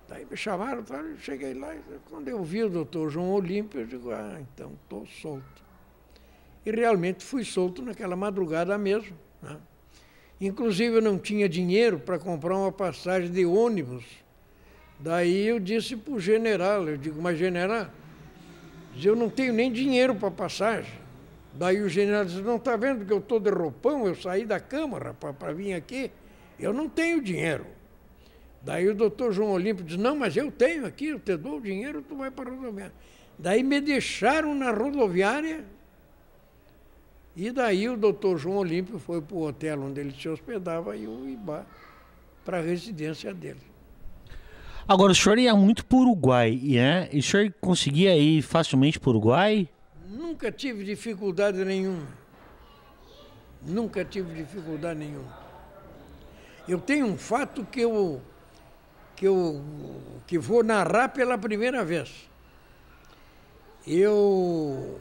Daí me chamaram, eu cheguei lá, e quando eu vi o doutor João Olímpio, eu digo, ah, então estou solto. E realmente fui solto naquela madrugada mesmo. Né? Inclusive eu não tinha dinheiro para comprar uma passagem de ônibus. Daí eu disse para o general, eu digo, mas general, eu não tenho nem dinheiro para passagem. Daí o general disse, não está vendo que eu estou de roupão, eu saí da Câmara para vir aqui, eu não tenho dinheiro. Daí o doutor João Olímpio disse, não, mas eu tenho aqui, eu te dou o dinheiro, tu vai para a rodoviária. Daí me deixaram na rodoviária, e daí o doutor João Olímpio foi para o hotel onde ele se hospedava e o Ibá para a residência dele. Agora, o senhor ia muito para o Uruguai, né? E o senhor conseguia ir facilmente para o Uruguai? Nunca tive dificuldade nenhuma. Nunca tive dificuldade nenhuma. Eu tenho um fato que vou narrar pela primeira vez. Eu,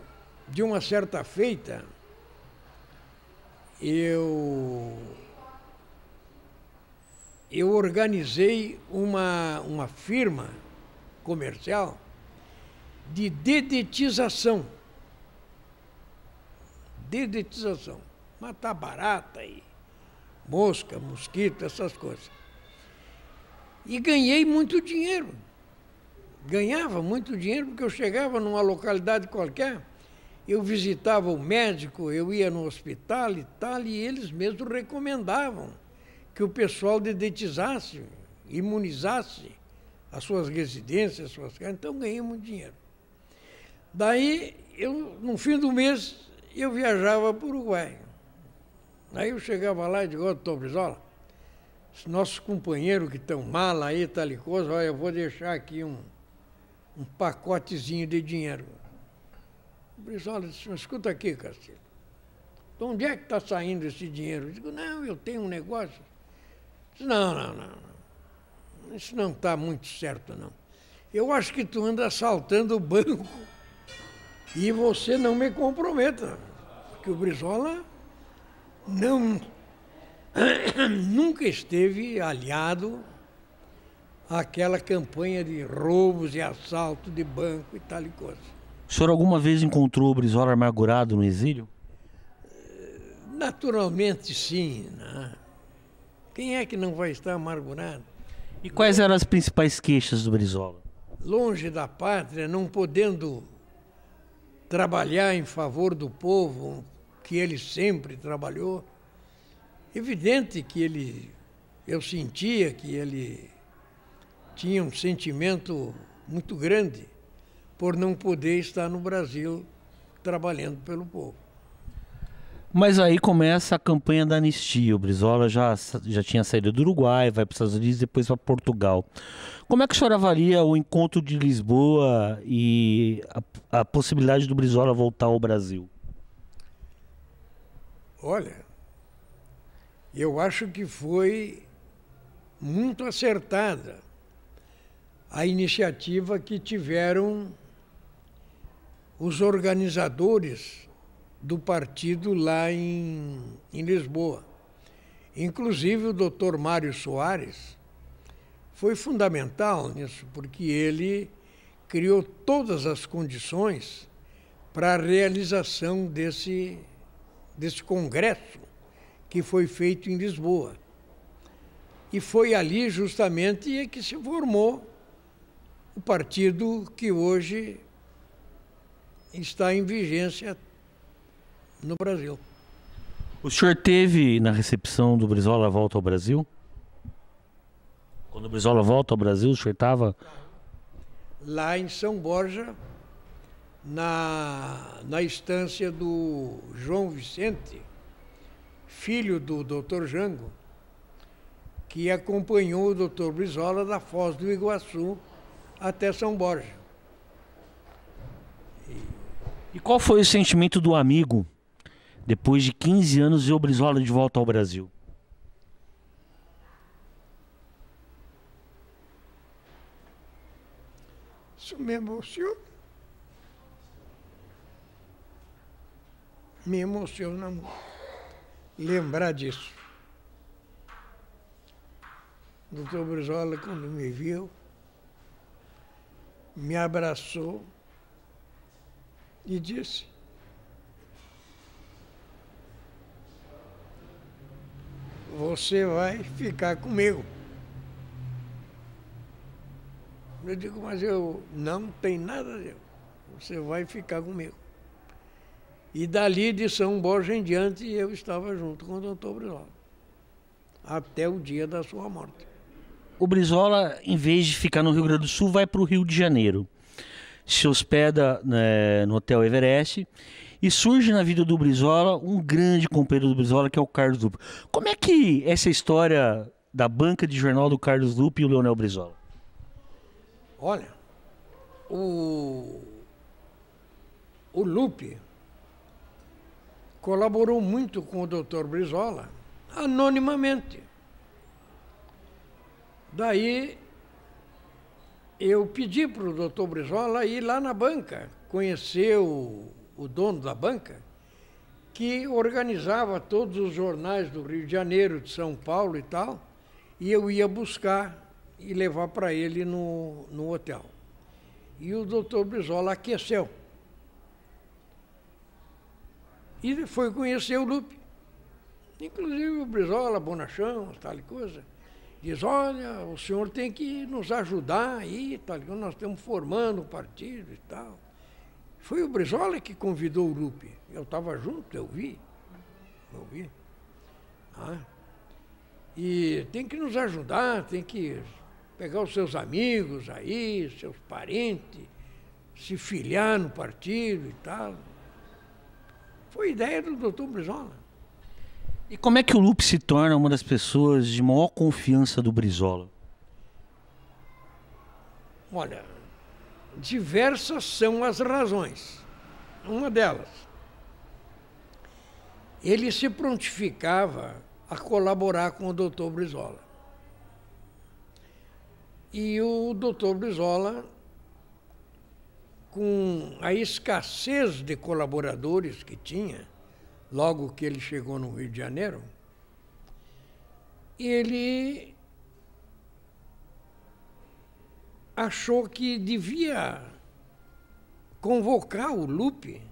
de uma certa feita, eu organizei uma firma comercial de dedetização. Dedetização. Matar barata e mosca, mosquito, essas coisas. E ganhei muito dinheiro. Ganhava muito dinheiro porque eu chegava numa localidade qualquer, eu visitava o médico, eu ia no hospital e tal, e eles mesmos recomendavam que o pessoal dedetizasse, imunizasse as suas residências, as suas casas. Então ganhei muito dinheiro. Daí, no fim do mês, eu viajava para o Uruguai. Aí eu chegava lá e digo, doutor Brizola, os nossos companheiros que estão mal aí, tal e coisa, olha, eu vou deixar aqui um pacotezinho de dinheiro. O Brizola disse, escuta aqui, Castilho, de onde é que está saindo esse dinheiro? Eu digo, não, eu tenho um negócio. Disse, não, isso não está muito certo, não. Eu acho que tu anda assaltando o banco e você não me comprometa, porque o Brizola nunca esteve aliado àquela campanha de roubos e assalto de banco e tal e coisa. O senhor alguma vez encontrou o Brizola amargurado no exílio? Naturalmente, sim. Né? Quem é que não vai estar amargurado? E quais eram as principais queixas do Brizola? Longe da pátria, não podendo trabalhar em favor do povo, que ele sempre trabalhou. Evidente que eu sentia que ele tinha um sentimento muito grande por não poder estar no Brasil trabalhando pelo povo. Mas aí começa a campanha da anistia. O Brizola já tinha saído do Uruguai, vai para os Estados Unidos e depois para Portugal. Como é que o senhor avalia o encontro de Lisboa e a possibilidade do Brizola voltar ao Brasil? Olha, eu acho que foi muito acertada a iniciativa que tiveram os organizadores do partido lá em Lisboa. Inclusive o doutor Mário Soares foi fundamental nisso, porque ele criou todas as condições para a realização desse congresso que foi feito em Lisboa. E foi ali justamente que se formou o partido que hoje está em vigência no Brasil. O senhor teve na recepção do Brizola volta ao Brasil? Quando o Brizola volta ao Brasil, o senhor estava? Lá em São Borja, na estância do João Vicente, filho do Dr. Jango, que acompanhou o Dr. Brizola da Foz do Iguaçu até São Borja. E qual foi o sentimento do amigo, depois de 15 anos, ver o Brizola de volta ao Brasil? Isso me emociona. Me emociona muito lembrar disso. O doutor Brizola, quando me viu, me abraçou e disse: você vai ficar comigo. Eu digo, mas eu não tem nada, você vai ficar comigo. E dali de São Borja em diante eu estava junto com o doutor Brizola, até o dia da sua morte. O Brizola, em vez de ficar no Rio Grande do Sul, vai para o Rio de Janeiro. Se hospeda, né, no Hotel Everest, e surge na vida do Brizola um grande companheiro do Brizola, que é o Carlos Lupe. Como é que essa história da banca de jornal do Carlos Lupe e o Leonel Brizola? Olha, o Lupe colaborou muito com o Dr. Brizola, anonimamente. Daí eu pedi para o Dr. Brizola ir lá na banca, conhecer o dono da banca, que organizava todos os jornais do Rio de Janeiro, de São Paulo e tal, e eu ia buscar e levar para ele no hotel. E o doutor Brizola aqueceu. E foi conhecer o Lupe. Inclusive o Brizola, bonachão, tal coisa, diz, olha, o senhor tem que nos ajudar aí, tal, nós estamos formando um partido e tal. Foi o Brizola que convidou o Lupe. Eu estava junto, eu vi. Ah. E tem que nos ajudar, tem que pegar os seus amigos aí, seus parentes, se filiar no partido e tal. Foi ideia do doutor Brizola. E como é que o Lupe se torna uma das pessoas de maior confiança do Brizola? Olha, diversas são as razões. Uma delas, ele se prontificava a colaborar com o doutor Brizola. E o doutor Brizola, com a escassez de colaboradores que tinha, logo que ele chegou no Rio de Janeiro, ele achou que devia convocar o Lupe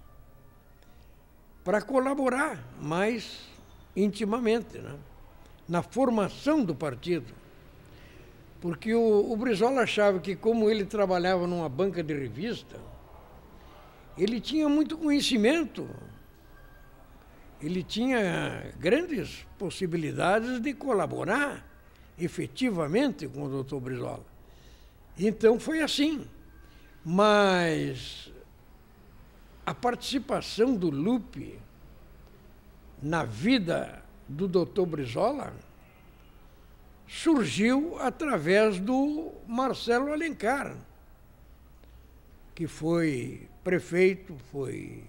para colaborar mais intimamente, né, na formação do partido. Porque o Brizola achava que, como ele trabalhava numa banca de revista, ele tinha muito conhecimento, ele tinha grandes possibilidades de colaborar efetivamente com o doutor Brizola. Então foi assim. Mas a participação do Lupe na vida do doutor Brizola surgiu através do Marcelo Alencar, que foi prefeito, foi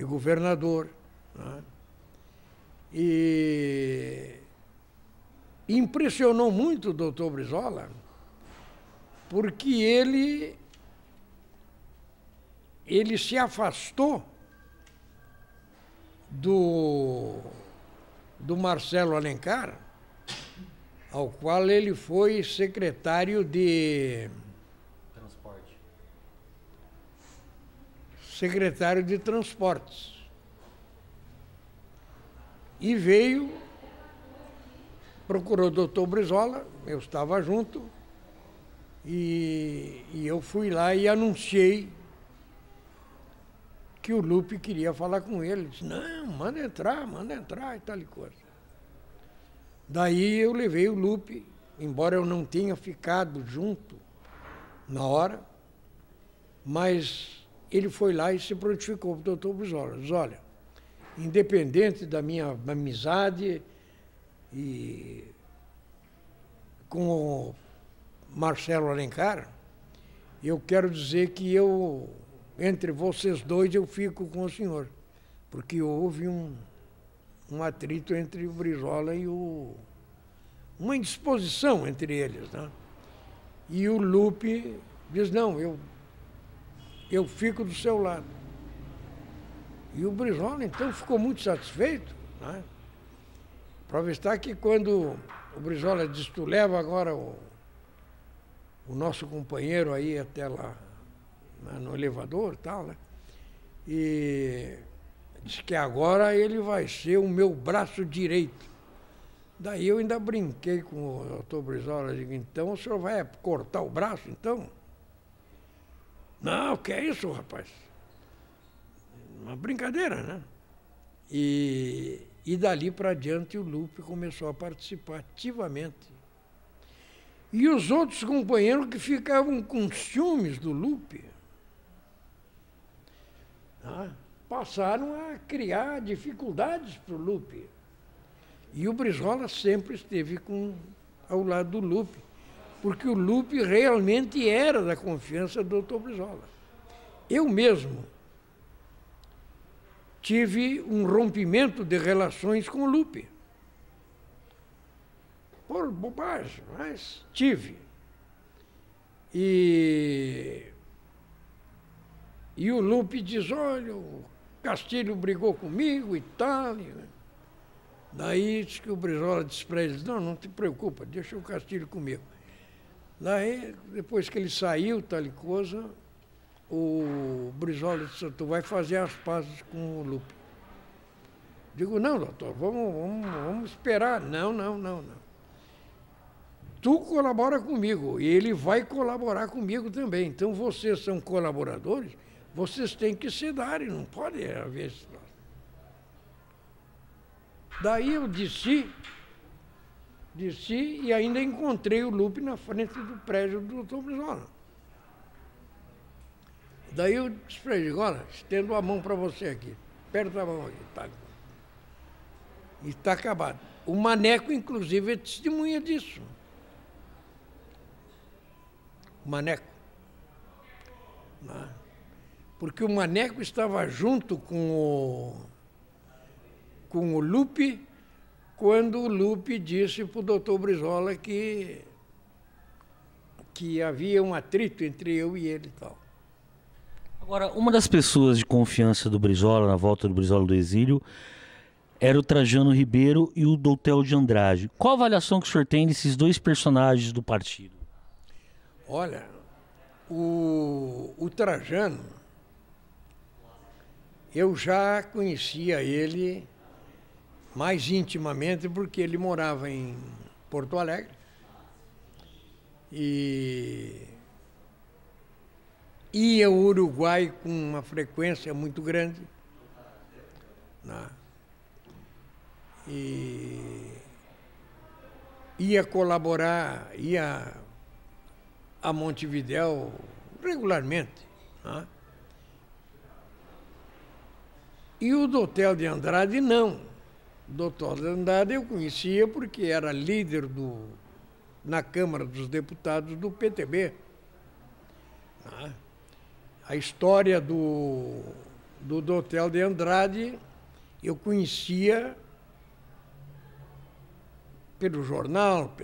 governador, né? E impressionou muito o doutor Brizola, porque ele se afastou do Marcelo Alencar, ao qual ele foi secretário de Transportes. E veio, procurou o doutor Brizola, eu estava junto, e eu fui lá e anunciei que o Lupe queria falar com ele. Ele disse, não, manda entrar e tal coisa. Daí eu levei o Lupe, embora eu não tenha ficado junto na hora, Mas ele foi lá e se prontificou para o doutor Brizola. Diz, olha, independente da minha amizade e com o Marcelo Alencar, eu quero dizer que entre vocês dois, eu fico com o senhor. Porque houve um atrito entre o Brizola e uma indisposição entre eles, né? E o Lupe diz, não, eu fico do seu lado. E o Brizola, então, ficou muito satisfeito, né? Prova está que quando o Brizola diz, tu leva agora o nosso companheiro aí até lá, né, no elevador e tal, né? E diz que agora ele vai ser o meu braço direito. Daí eu ainda brinquei com o doutor Brizola, digo, então o senhor vai cortar o braço, então? Não, que é isso, rapaz? Uma brincadeira, né? E dali para diante o Lupe começou a participar ativamente. E os outros companheiros que ficavam com ciúmes do Lupe, né, passaram a criar dificuldades para o Lupe. E o Brizola sempre esteve ao lado do Lupe, porque o Lupe realmente era da confiança do doutor Brizola. Eu mesmo tive um rompimento de relações com o Lupe. Por bobagem, mas tive. E o Lupe diz, olha, o Castilho brigou comigo e tal. Daí diz que o Brizola disse para eles, não te preocupa, deixa o Castilho comigo. Daí, depois que ele saiu, tal e coisa, o Brizola disse, tu vai fazer as pazes com o Lupe. Digo, não, doutor, vamos esperar. Não. Tu colabora comigo e ele vai colaborar comigo também. Então, vocês são colaboradores, vocês têm que se darem, não pode haver esse troço. Daí eu desci e ainda encontrei o Lupe na frente do prédio do doutor Brizola. Daí eu disse para ele, olha, estendo a mão para você aqui, aperta a mão aqui, tá? E está acabado. O Maneco, inclusive, é testemunha disso. O Maneco. Né? Porque o Maneco estava junto com o Lupe, quando o Lupe disse para o doutor Brizola que havia um atrito entre eu e ele e tal. Agora, uma das pessoas de confiança do Brizola, na volta do Brizola do exílio, era o Trajano Ribeiro e o Doutel de Andrade. Qual a avaliação que o senhor tem desses dois personagens do partido? Olha, o Trajano, eu já conhecia ele mais intimamente porque ele morava em Porto Alegre e ia ao Uruguai com uma frequência muito grande, né? E ia colaborar, ia a Montevidéu regularmente, né? E o Doutel de Andrade não. O Doutel de Andrade eu conhecia porque era líder na Câmara dos Deputados do PTB. Né? A história do Doutel de Andrade eu conhecia pelo jornal,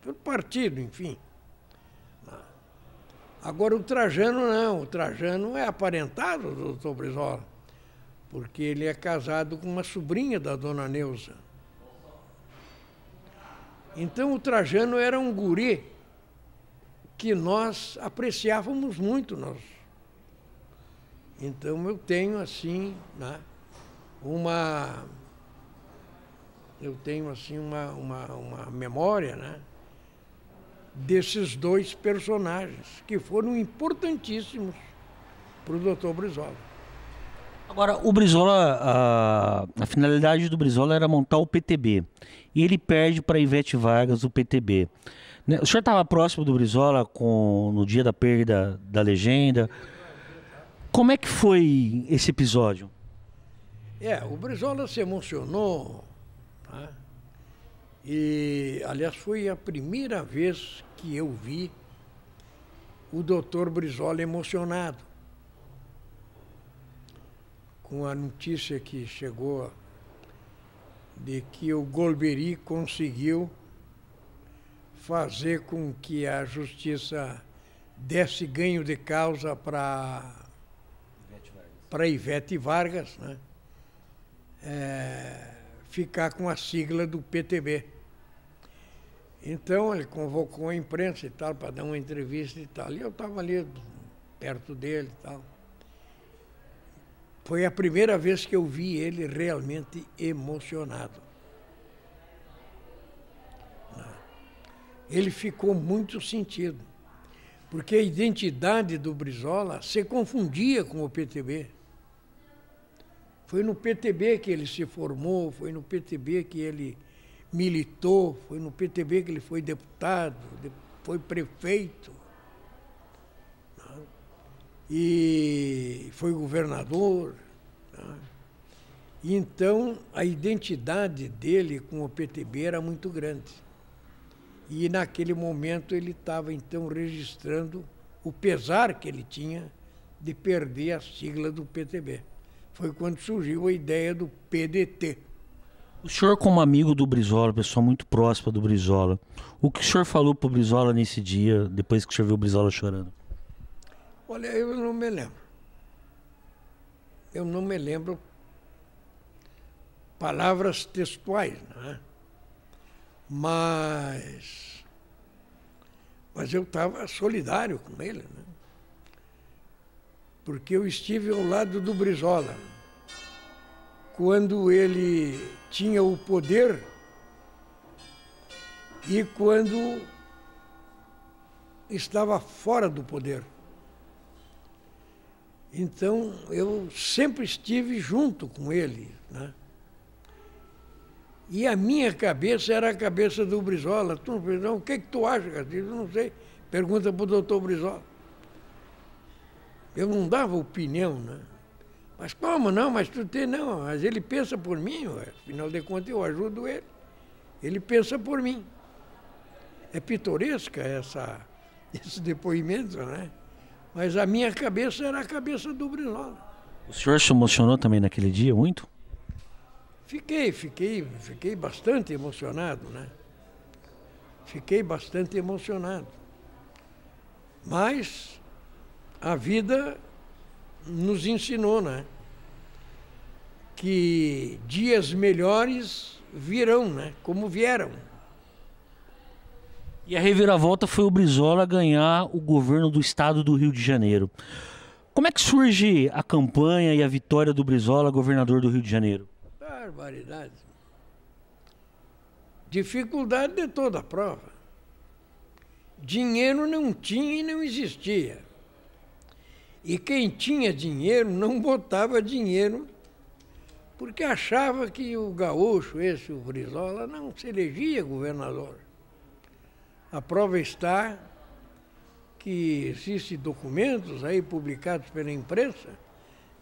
pelo partido, enfim. Agora o Trajano não, o Trajano é aparentado do doutor Brizola, porque ele é casado com uma sobrinha da dona Neuza. Então o Trajano era um guri que nós apreciávamos muito. Então eu tenho assim, né, uma memória, né, desses dois personagens que foram importantíssimos para o doutor Brizola. Agora, o Brizola, a finalidade do Brizola era montar o PTB. E ele perde para Ivete Vargas o PTB. Né? O senhor estava próximo do Brizola no dia da perda da legenda. Como é que foi esse episódio? O Brizola se emocionou, tá? E, aliás, foi a primeira vez que eu vi o doutor Brizola emocionado com a notícia que chegou de que o Golbery conseguiu fazer com que a justiça desse ganho de causa para Ivete Vargas, né? Ficar com a sigla do PTB. Então ele convocou a imprensa e tal para dar uma entrevista e tal. E eu estava ali perto dele e tal. Foi a primeira vez que eu vi ele realmente emocionado. Ele ficou muito sentido, porque a identidade do Brizola se confundia com o PTB. Foi no PTB que ele se formou, foi no PTB que ele militou, foi no PTB que ele foi deputado, foi prefeito, né? E foi governador, né? E então a identidade dele com o PTB era muito grande. E naquele momento ele estava então registrando o pesar que ele tinha de perder a sigla do PTB. Foi quando surgiu a ideia do PDT. O senhor, como amigo do Brizola, pessoa muito próxima do Brizola, o que o senhor falou para o Brizola nesse dia, depois que o senhor viu o Brizola chorando? Olha, eu não me lembro. Eu não me lembro palavras textuais, né? Mas eu estava solidário com ele, né? Porque eu estive ao lado do Brizola quando ele tinha o poder e quando estava fora do poder. Então, eu sempre estive junto com ele, né? E a minha cabeça era a cabeça do Brizola. O que tu acha, Castilho? Eu não sei. Pergunta para o doutor Brizola. Eu não dava opinião, né? Mas como não? Mas tu tem, não. Mas ele pensa por mim, ué. Afinal de contas eu ajudo ele. Ele pensa por mim. É pitoresca esse depoimento, né? Mas a minha cabeça era a cabeça do Brizola. O senhor se emocionou também naquele dia, muito? Fiquei bastante emocionado, né? Fiquei bastante emocionado. Mas a vida nos ensinou, né? Que dias melhores virão, né? Como vieram. E a reviravolta foi o Brizola ganhar o governo do estado do Rio de Janeiro. Como é que surge a campanha e a vitória do Brizola, governador do Rio de Janeiro? Barbaridade. Dificuldade de toda a prova. Dinheiro não tinha e não existia. E quem tinha dinheiro não botava dinheiro porque achava que o gaúcho, o Brizola, não se elegia governador. A prova está que existem documentos aí publicados pela imprensa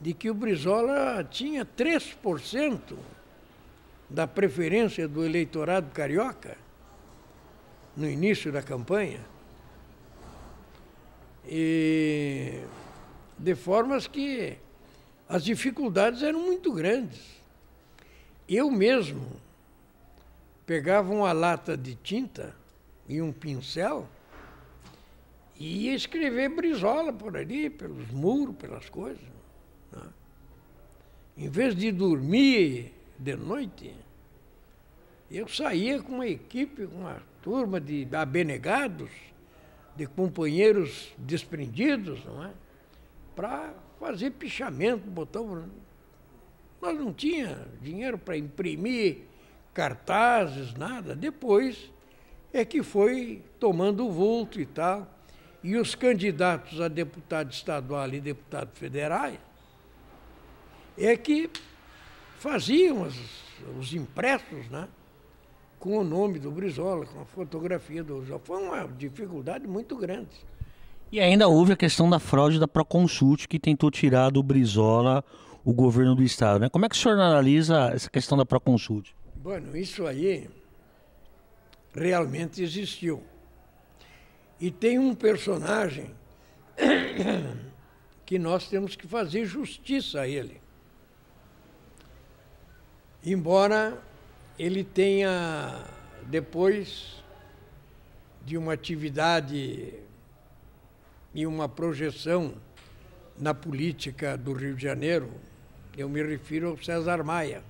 de que o Brizola tinha 3% da preferência do eleitorado carioca no início da campanha. E de formas que as dificuldades eram muito grandes. Eu mesmo pegava uma lata de tinta e um pincel e ia escrever Brizola por ali, pelos muros, pelas coisas. Em vez de dormir de noite, eu saía com uma equipe, com uma turma de abnegados, de companheiros desprendidos, não é? Para fazer pichamento, Nós não tínhamos dinheiro para imprimir cartazes, nada. Depois é que foi tomando vulto e tal. E os candidatos a deputado estadual e deputado federais é que faziam os impressos, né? com o nome do Brizola, com a fotografia do Brizola. Foi uma dificuldade muito grande. E ainda houve a questão da fraude da Proconsult, que tentou tirar do Brizola o governo do Estado, né? Como é que o senhor analisa essa questão da Proconsult? Bueno, isso aí realmente existiu. E tem um personagem que nós temos que fazer justiça a ele. Embora ele tenha, depois de uma atividade e uma projeção na política do Rio de Janeiro, eu me refiro ao César Maia.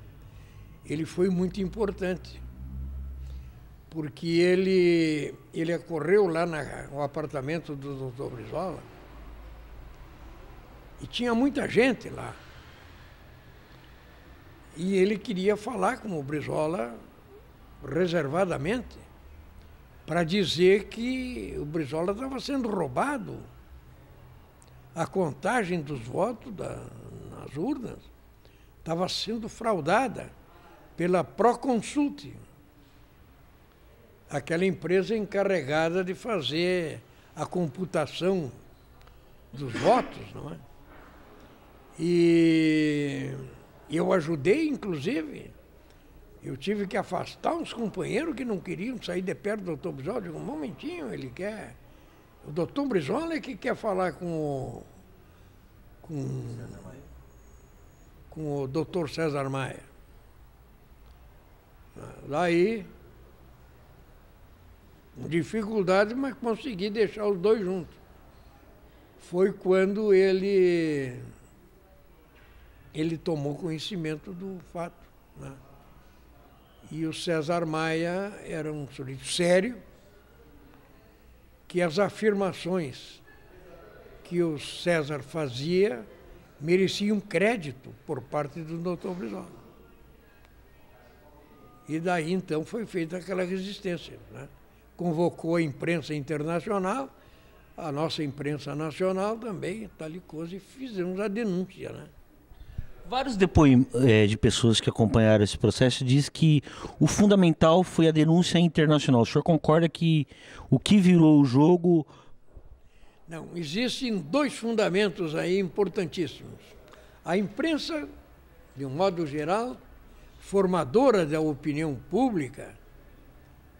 Ele foi muito importante, porque ele ocorreu lá no apartamento do Dr. Brizola e tinha muita gente lá. E ele queria falar com o Brizola reservadamente para dizer que o Brizola estava sendo roubado. A contagem dos votos nas urnas estava sendo fraudada pela Proconsult, aquela empresa encarregada de fazer a computação dos votos, não é? E eu ajudei, inclusive, eu tive que afastar uns companheiros que não queriam sair de perto do Dr. Brizola. Eu digo, um momentinho, ele quer... O Dr. Brizola é que quer falar com o Dr. César Maia. Daí, dificuldade, mas consegui deixar os dois juntos. Foi quando ele tomou conhecimento do fato, né? E o César Maia era um sujeito sério, que as afirmações que o César fazia mereciam crédito por parte do Dr. Brizola. E daí, então, foi feita aquela resistência, né? Convocou a imprensa internacional, a nossa imprensa nacional também, tal e coisa, e fizemos a denúncia, né? Vários depoimentos de pessoas que acompanharam esse processo diz que o fundamental foi a denúncia internacional. O senhor concorda que o que virou o jogo... Não, existem dois fundamentos aí importantíssimos. A imprensa, de um modo geral, formadora da opinião pública,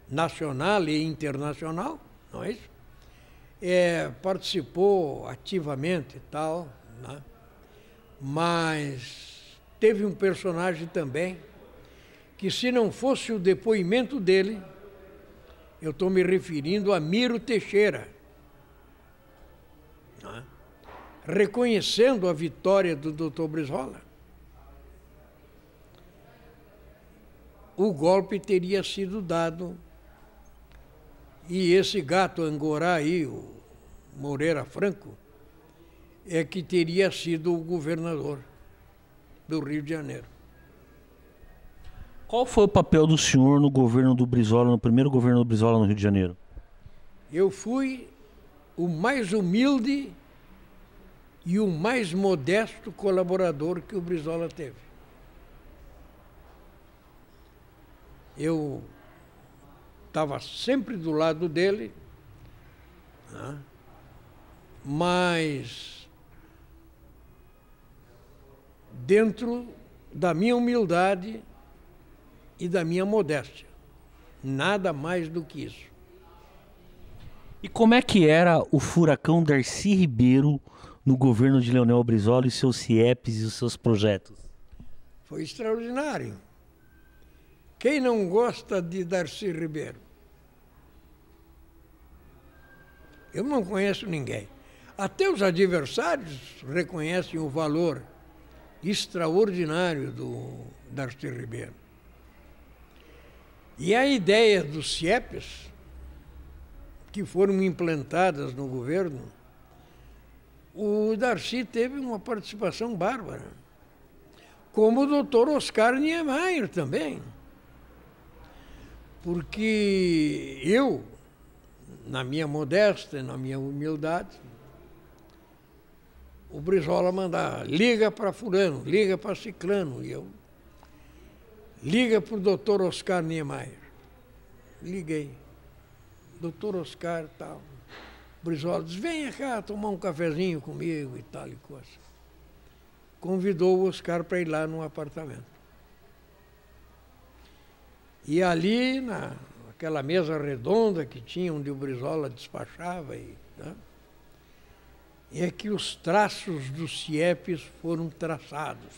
nacional e internacional, não é isso? Participou ativamente e tal, né? Mas teve um personagem também que, se não fosse o depoimento dele, eu estou me referindo a Miro Teixeira, né? Reconhecendo a vitória do Dr. Brizola, o golpe teria sido dado e esse gato angorá aí, o Moreira Franco, é que teria sido o governador do Rio de Janeiro. Qual foi o papel do senhor no governo do Brizola, no primeiro governo do Brizola no Rio de Janeiro? Eu fui o mais humilde e o mais modesto colaborador que o Brizola teve. Eu estava sempre do lado dele, né? Mas dentro da minha humildade e da minha modéstia. Nada mais do que isso. E como é que era o furacão Darcy Ribeiro no governo de Leonel Brizola e seus CIEPs e os seus projetos? Foi extraordinário. Quem não gosta de Darcy Ribeiro? Eu não conheço ninguém. Até os adversários reconhecem o valor extraordinário do Darcy Ribeiro. E a ideia dos CIEPs, que foram implantadas no governo, o Darcy teve uma participação bárbara, como o doutor Oscar Niemeyer também. Porque eu, na minha modéstia, na minha humildade, o Brizola mandava, liga para fulano, liga para ciclano, e eu, liga para o doutor Oscar Niemeyer. liguei. Doutor Oscar e tal. Brizola disse, venha cá tomar um cafezinho comigo e tal e coisa. Convidou o Oscar para ir lá no apartamento. E ali, naquela mesa redonda que tinha, onde o Brizola despachava, né, é que os traços dos CIEPs foram traçados.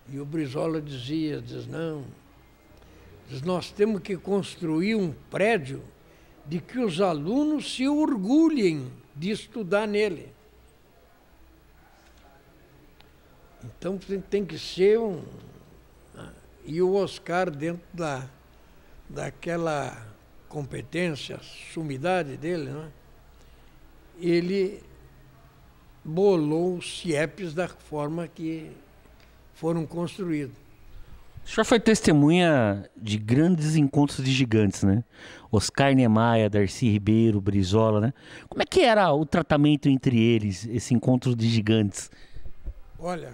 E o Brizola diz, não, nós temos que construir um prédio de que os alunos se orgulhem de estudar nele. Então tem que ser um... E o Oscar, dentro daquela competência, sumidade dele, né, ele bolou os CIEPs da forma que foram construídos. O senhor foi testemunha de grandes encontros de gigantes, né? Oscar Niemeyer, Darcy Ribeiro, Brizola, né? Como é que era o tratamento entre eles, esse encontro de gigantes? Olha,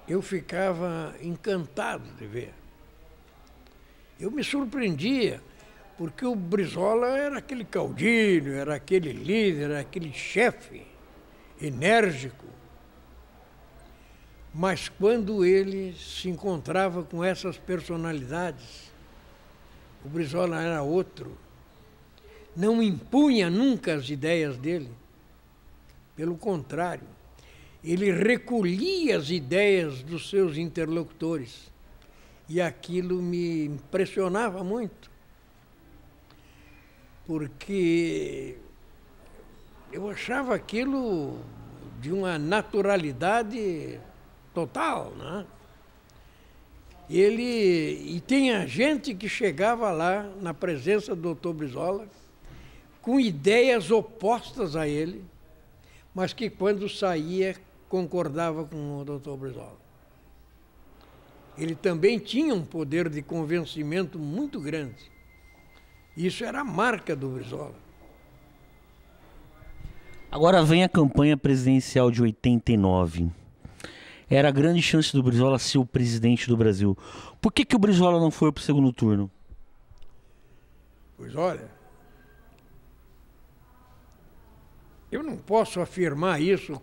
eu ficava encantado de ver. Eu me surpreendia, porque o Brizola era aquele caudilho, era aquele líder, era aquele chefe enérgico. Mas quando ele se encontrava com essas personalidades, o Brizola era outro. Não impunha nunca as ideias dele. Pelo contrário, ele recolhia as ideias dos seus interlocutores. E aquilo me impressionava muito. Porque eu achava aquilo de uma naturalidade total, né? E tinha gente que chegava lá na presença do Dr. Brizola com ideias opostas a ele, mas que quando saía concordava com o Dr. Brizola. Ele também tinha um poder de convencimento muito grande. Isso era a marca do Brizola. Agora vem a campanha presidencial de 89. Era a grande chance do Brizola ser o presidente do Brasil. Por que o Brizola não foi para o segundo turno? Pois olha, eu não posso afirmar isso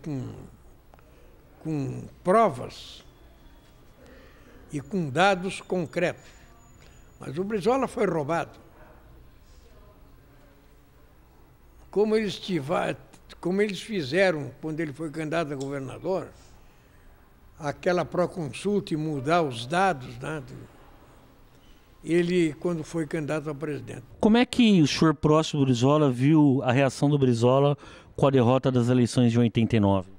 com provas e com dados concretos. Mas o Brizola foi roubado. Como eles fizeram quando ele foi candidato a governador, aquela pró-consulta e mudar os dados, né? Ele, quando foi candidato a presidente. Como é que o senhor próximo do Brizola viu a reação do Brizola com a derrota das eleições de 89?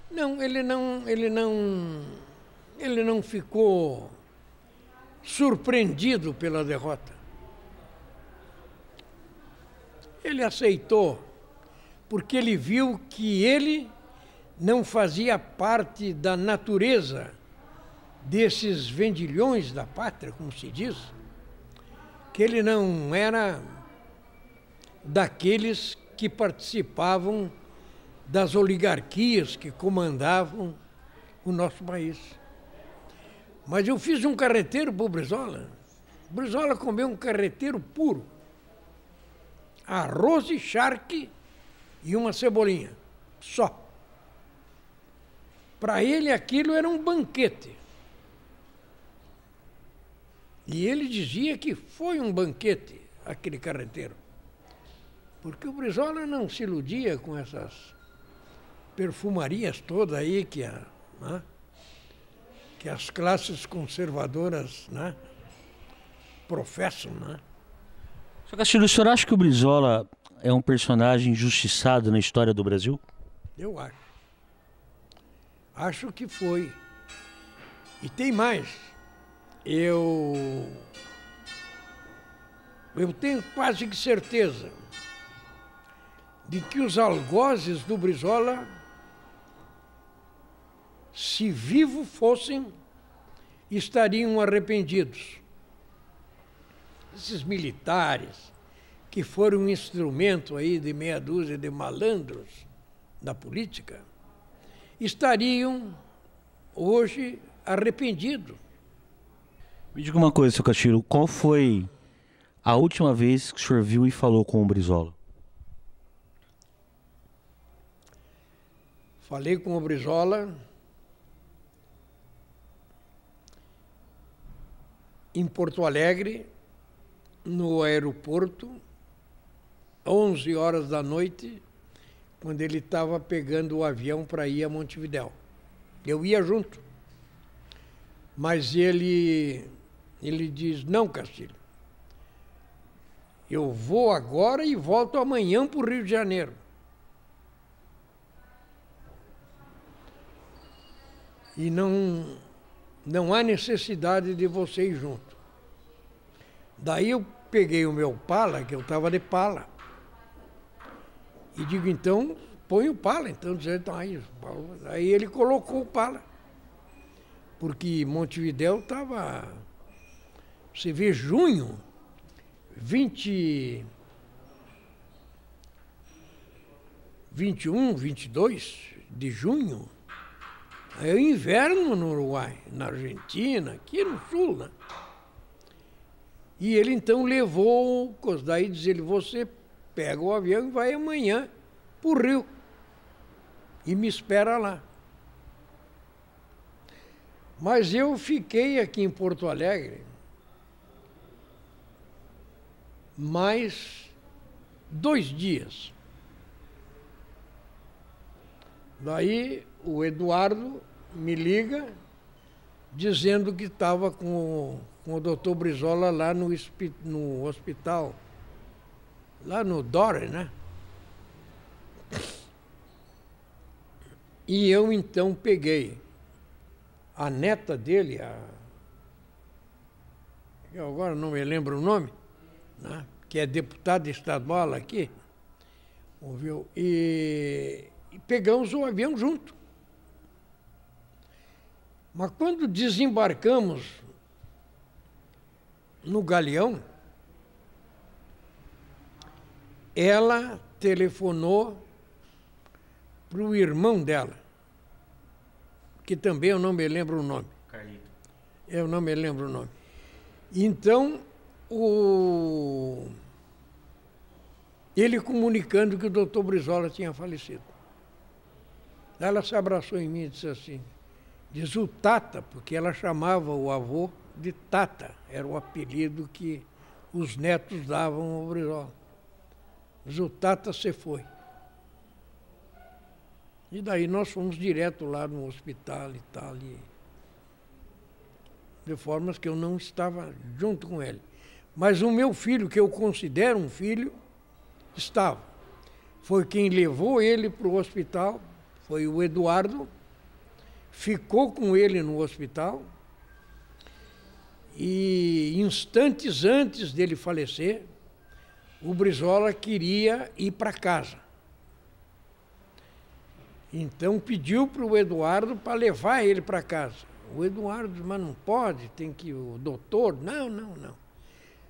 Não, ele não ficou surpreendido pela derrota. Ele aceitou, porque ele viu que ele não fazia parte da natureza desses vendilhões da pátria, como se diz, que ele não era daqueles que participavam das oligarquias que comandavam o nosso país. Mas eu fiz um carreteiro para o Brizola. O Brizola comeu um carreteiro puro. Arroz e charque e uma cebolinha. Só. Para ele aquilo era um banquete. E ele dizia que foi um banquete, aquele carreteiro. Porque o Brizola não se iludia com essas perfumarias todas aí que as classes conservadoras, né, professam, né? Sr. Castilho, o senhor acha que o Brizola é um personagem injustiçado na história do Brasil? Eu acho. Acho que foi. E tem mais. Eu tenho quase que certeza de que os algozes do Brizola, se vivos fossem, estariam arrependidos. Esses militares que foram um instrumento aí de meia dúzia de malandros da política, estariam hoje arrependidos Me diga uma coisa, seu Castilho, qual foi a última vez que o senhor viu e falou com o Brizola? Falei com o Brizola em Porto Alegre, no aeroporto, 11 horas da noite, quando ele estava pegando o avião para ir a Montevidéu. Eu ia junto. Mas ele diz, não, Castilho, eu vou agora e volto amanhã para o Rio de Janeiro. E não há necessidade de você ir junto. Daí eu peguei o meu Pala, que eu estava de Pala, e digo, então, põe o Pala. Então, aí ele colocou o Pala. Porque Montevidéu estava, você vê, junho, 21, 22 de junho, é o inverno no Uruguai, na Argentina, aqui no sul, né? E ele então levou, daí diz ele, você pega o avião e vai amanhã para o Rio e me espera lá. Mas eu fiquei aqui em Porto Alegre mais 2 dias. Daí o Eduardo me liga dizendo que estava com o doutor Brizola lá no hospital, lá no Dore, né? E eu então peguei a neta dele, eu agora não me lembro o nome, né? Que é deputada estadual aqui, ouviu? E pegamos o avião junto. Mas quando desembarcamos no Galeão, ela telefonou para o irmão dela, que também eu não me lembro o nome. Carlito. Eu não me lembro o nome. Então, ele comunicando que o doutor Brizola tinha falecido. Ela se abraçou em mim e disse assim, diz o Tata, porque ela chamava o avô de Tata, era o apelido que os netos davam ao Brizola. Diz o Tata se foi. E daí nós fomos direto lá no hospital e tal, de formas que eu não estava junto com ele. Mas o meu filho, que eu considero um filho, estava. Foi quem levou ele para o hospital, foi o Eduardo, ficou com ele no hospital e instantes antes dele falecer, o Brizola queria ir para casa. Então pediu para o Eduardo para levar ele para casa. O Eduardo disse, mas não pode, tem que o doutor. Não.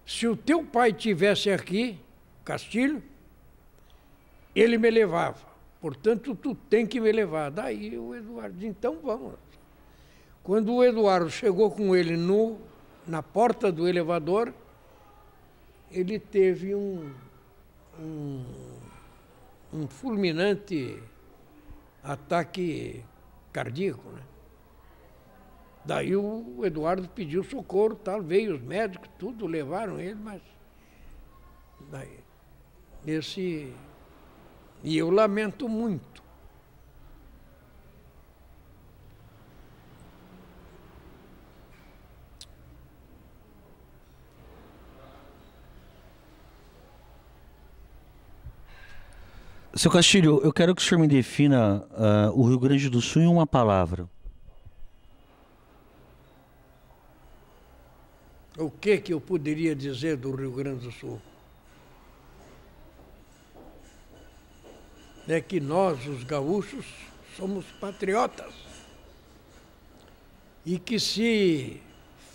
Se o teu pai tivesse aqui, Castilho, ele me levava. Portanto, tu tem que me levar. Daí o Eduardo disse, então vamos. Quando o Eduardo chegou com ele na porta do elevador, ele teve um fulminante ataque cardíaco, né? Daí o Eduardo pediu socorro, tal, veio os médicos, tudo, levaram ele, mas daí, e eu lamento muito. Seu Castilho, eu quero que o senhor me defina o Rio Grande do Sul em uma palavra. O que eu poderia dizer do Rio Grande do Sul? É que nós, os gaúchos, somos patriotas. E que se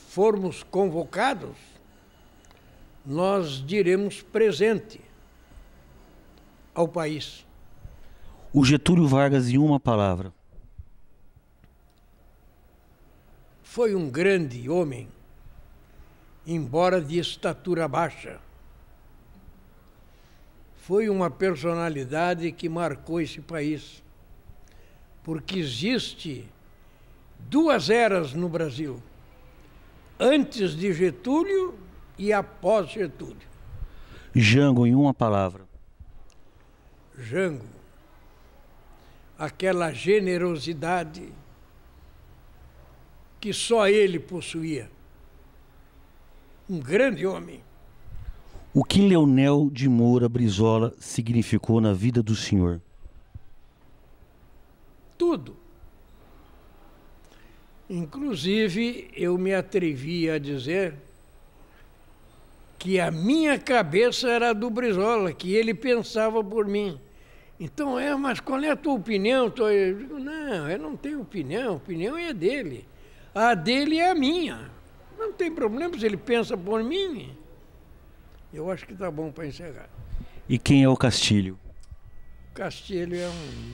formos convocados, nós diremos presente ao país. O Getúlio Vargas em uma palavra. Foi um grande homem, embora de estatura baixa. Foi uma personalidade que marcou esse país, porque existe duas eras no Brasil, antes de Getúlio e após Getúlio. Jango, em uma palavra. Jango, aquela generosidade que só ele possuía. Um grande homem. O que Leonel de Moura Brizola significou na vida do senhor? Tudo. Inclusive, eu me atrevi a dizer que a minha cabeça era a do Brizola, que ele pensava por mim. Então, mas qual é a tua opinião? Eu digo, não, eu não tenho opinião, a opinião é dele. A dele é a minha. Não tem problema se ele pensa por mim. Eu acho que está bom para encerrar. E quem é o Castilho? Castilho é um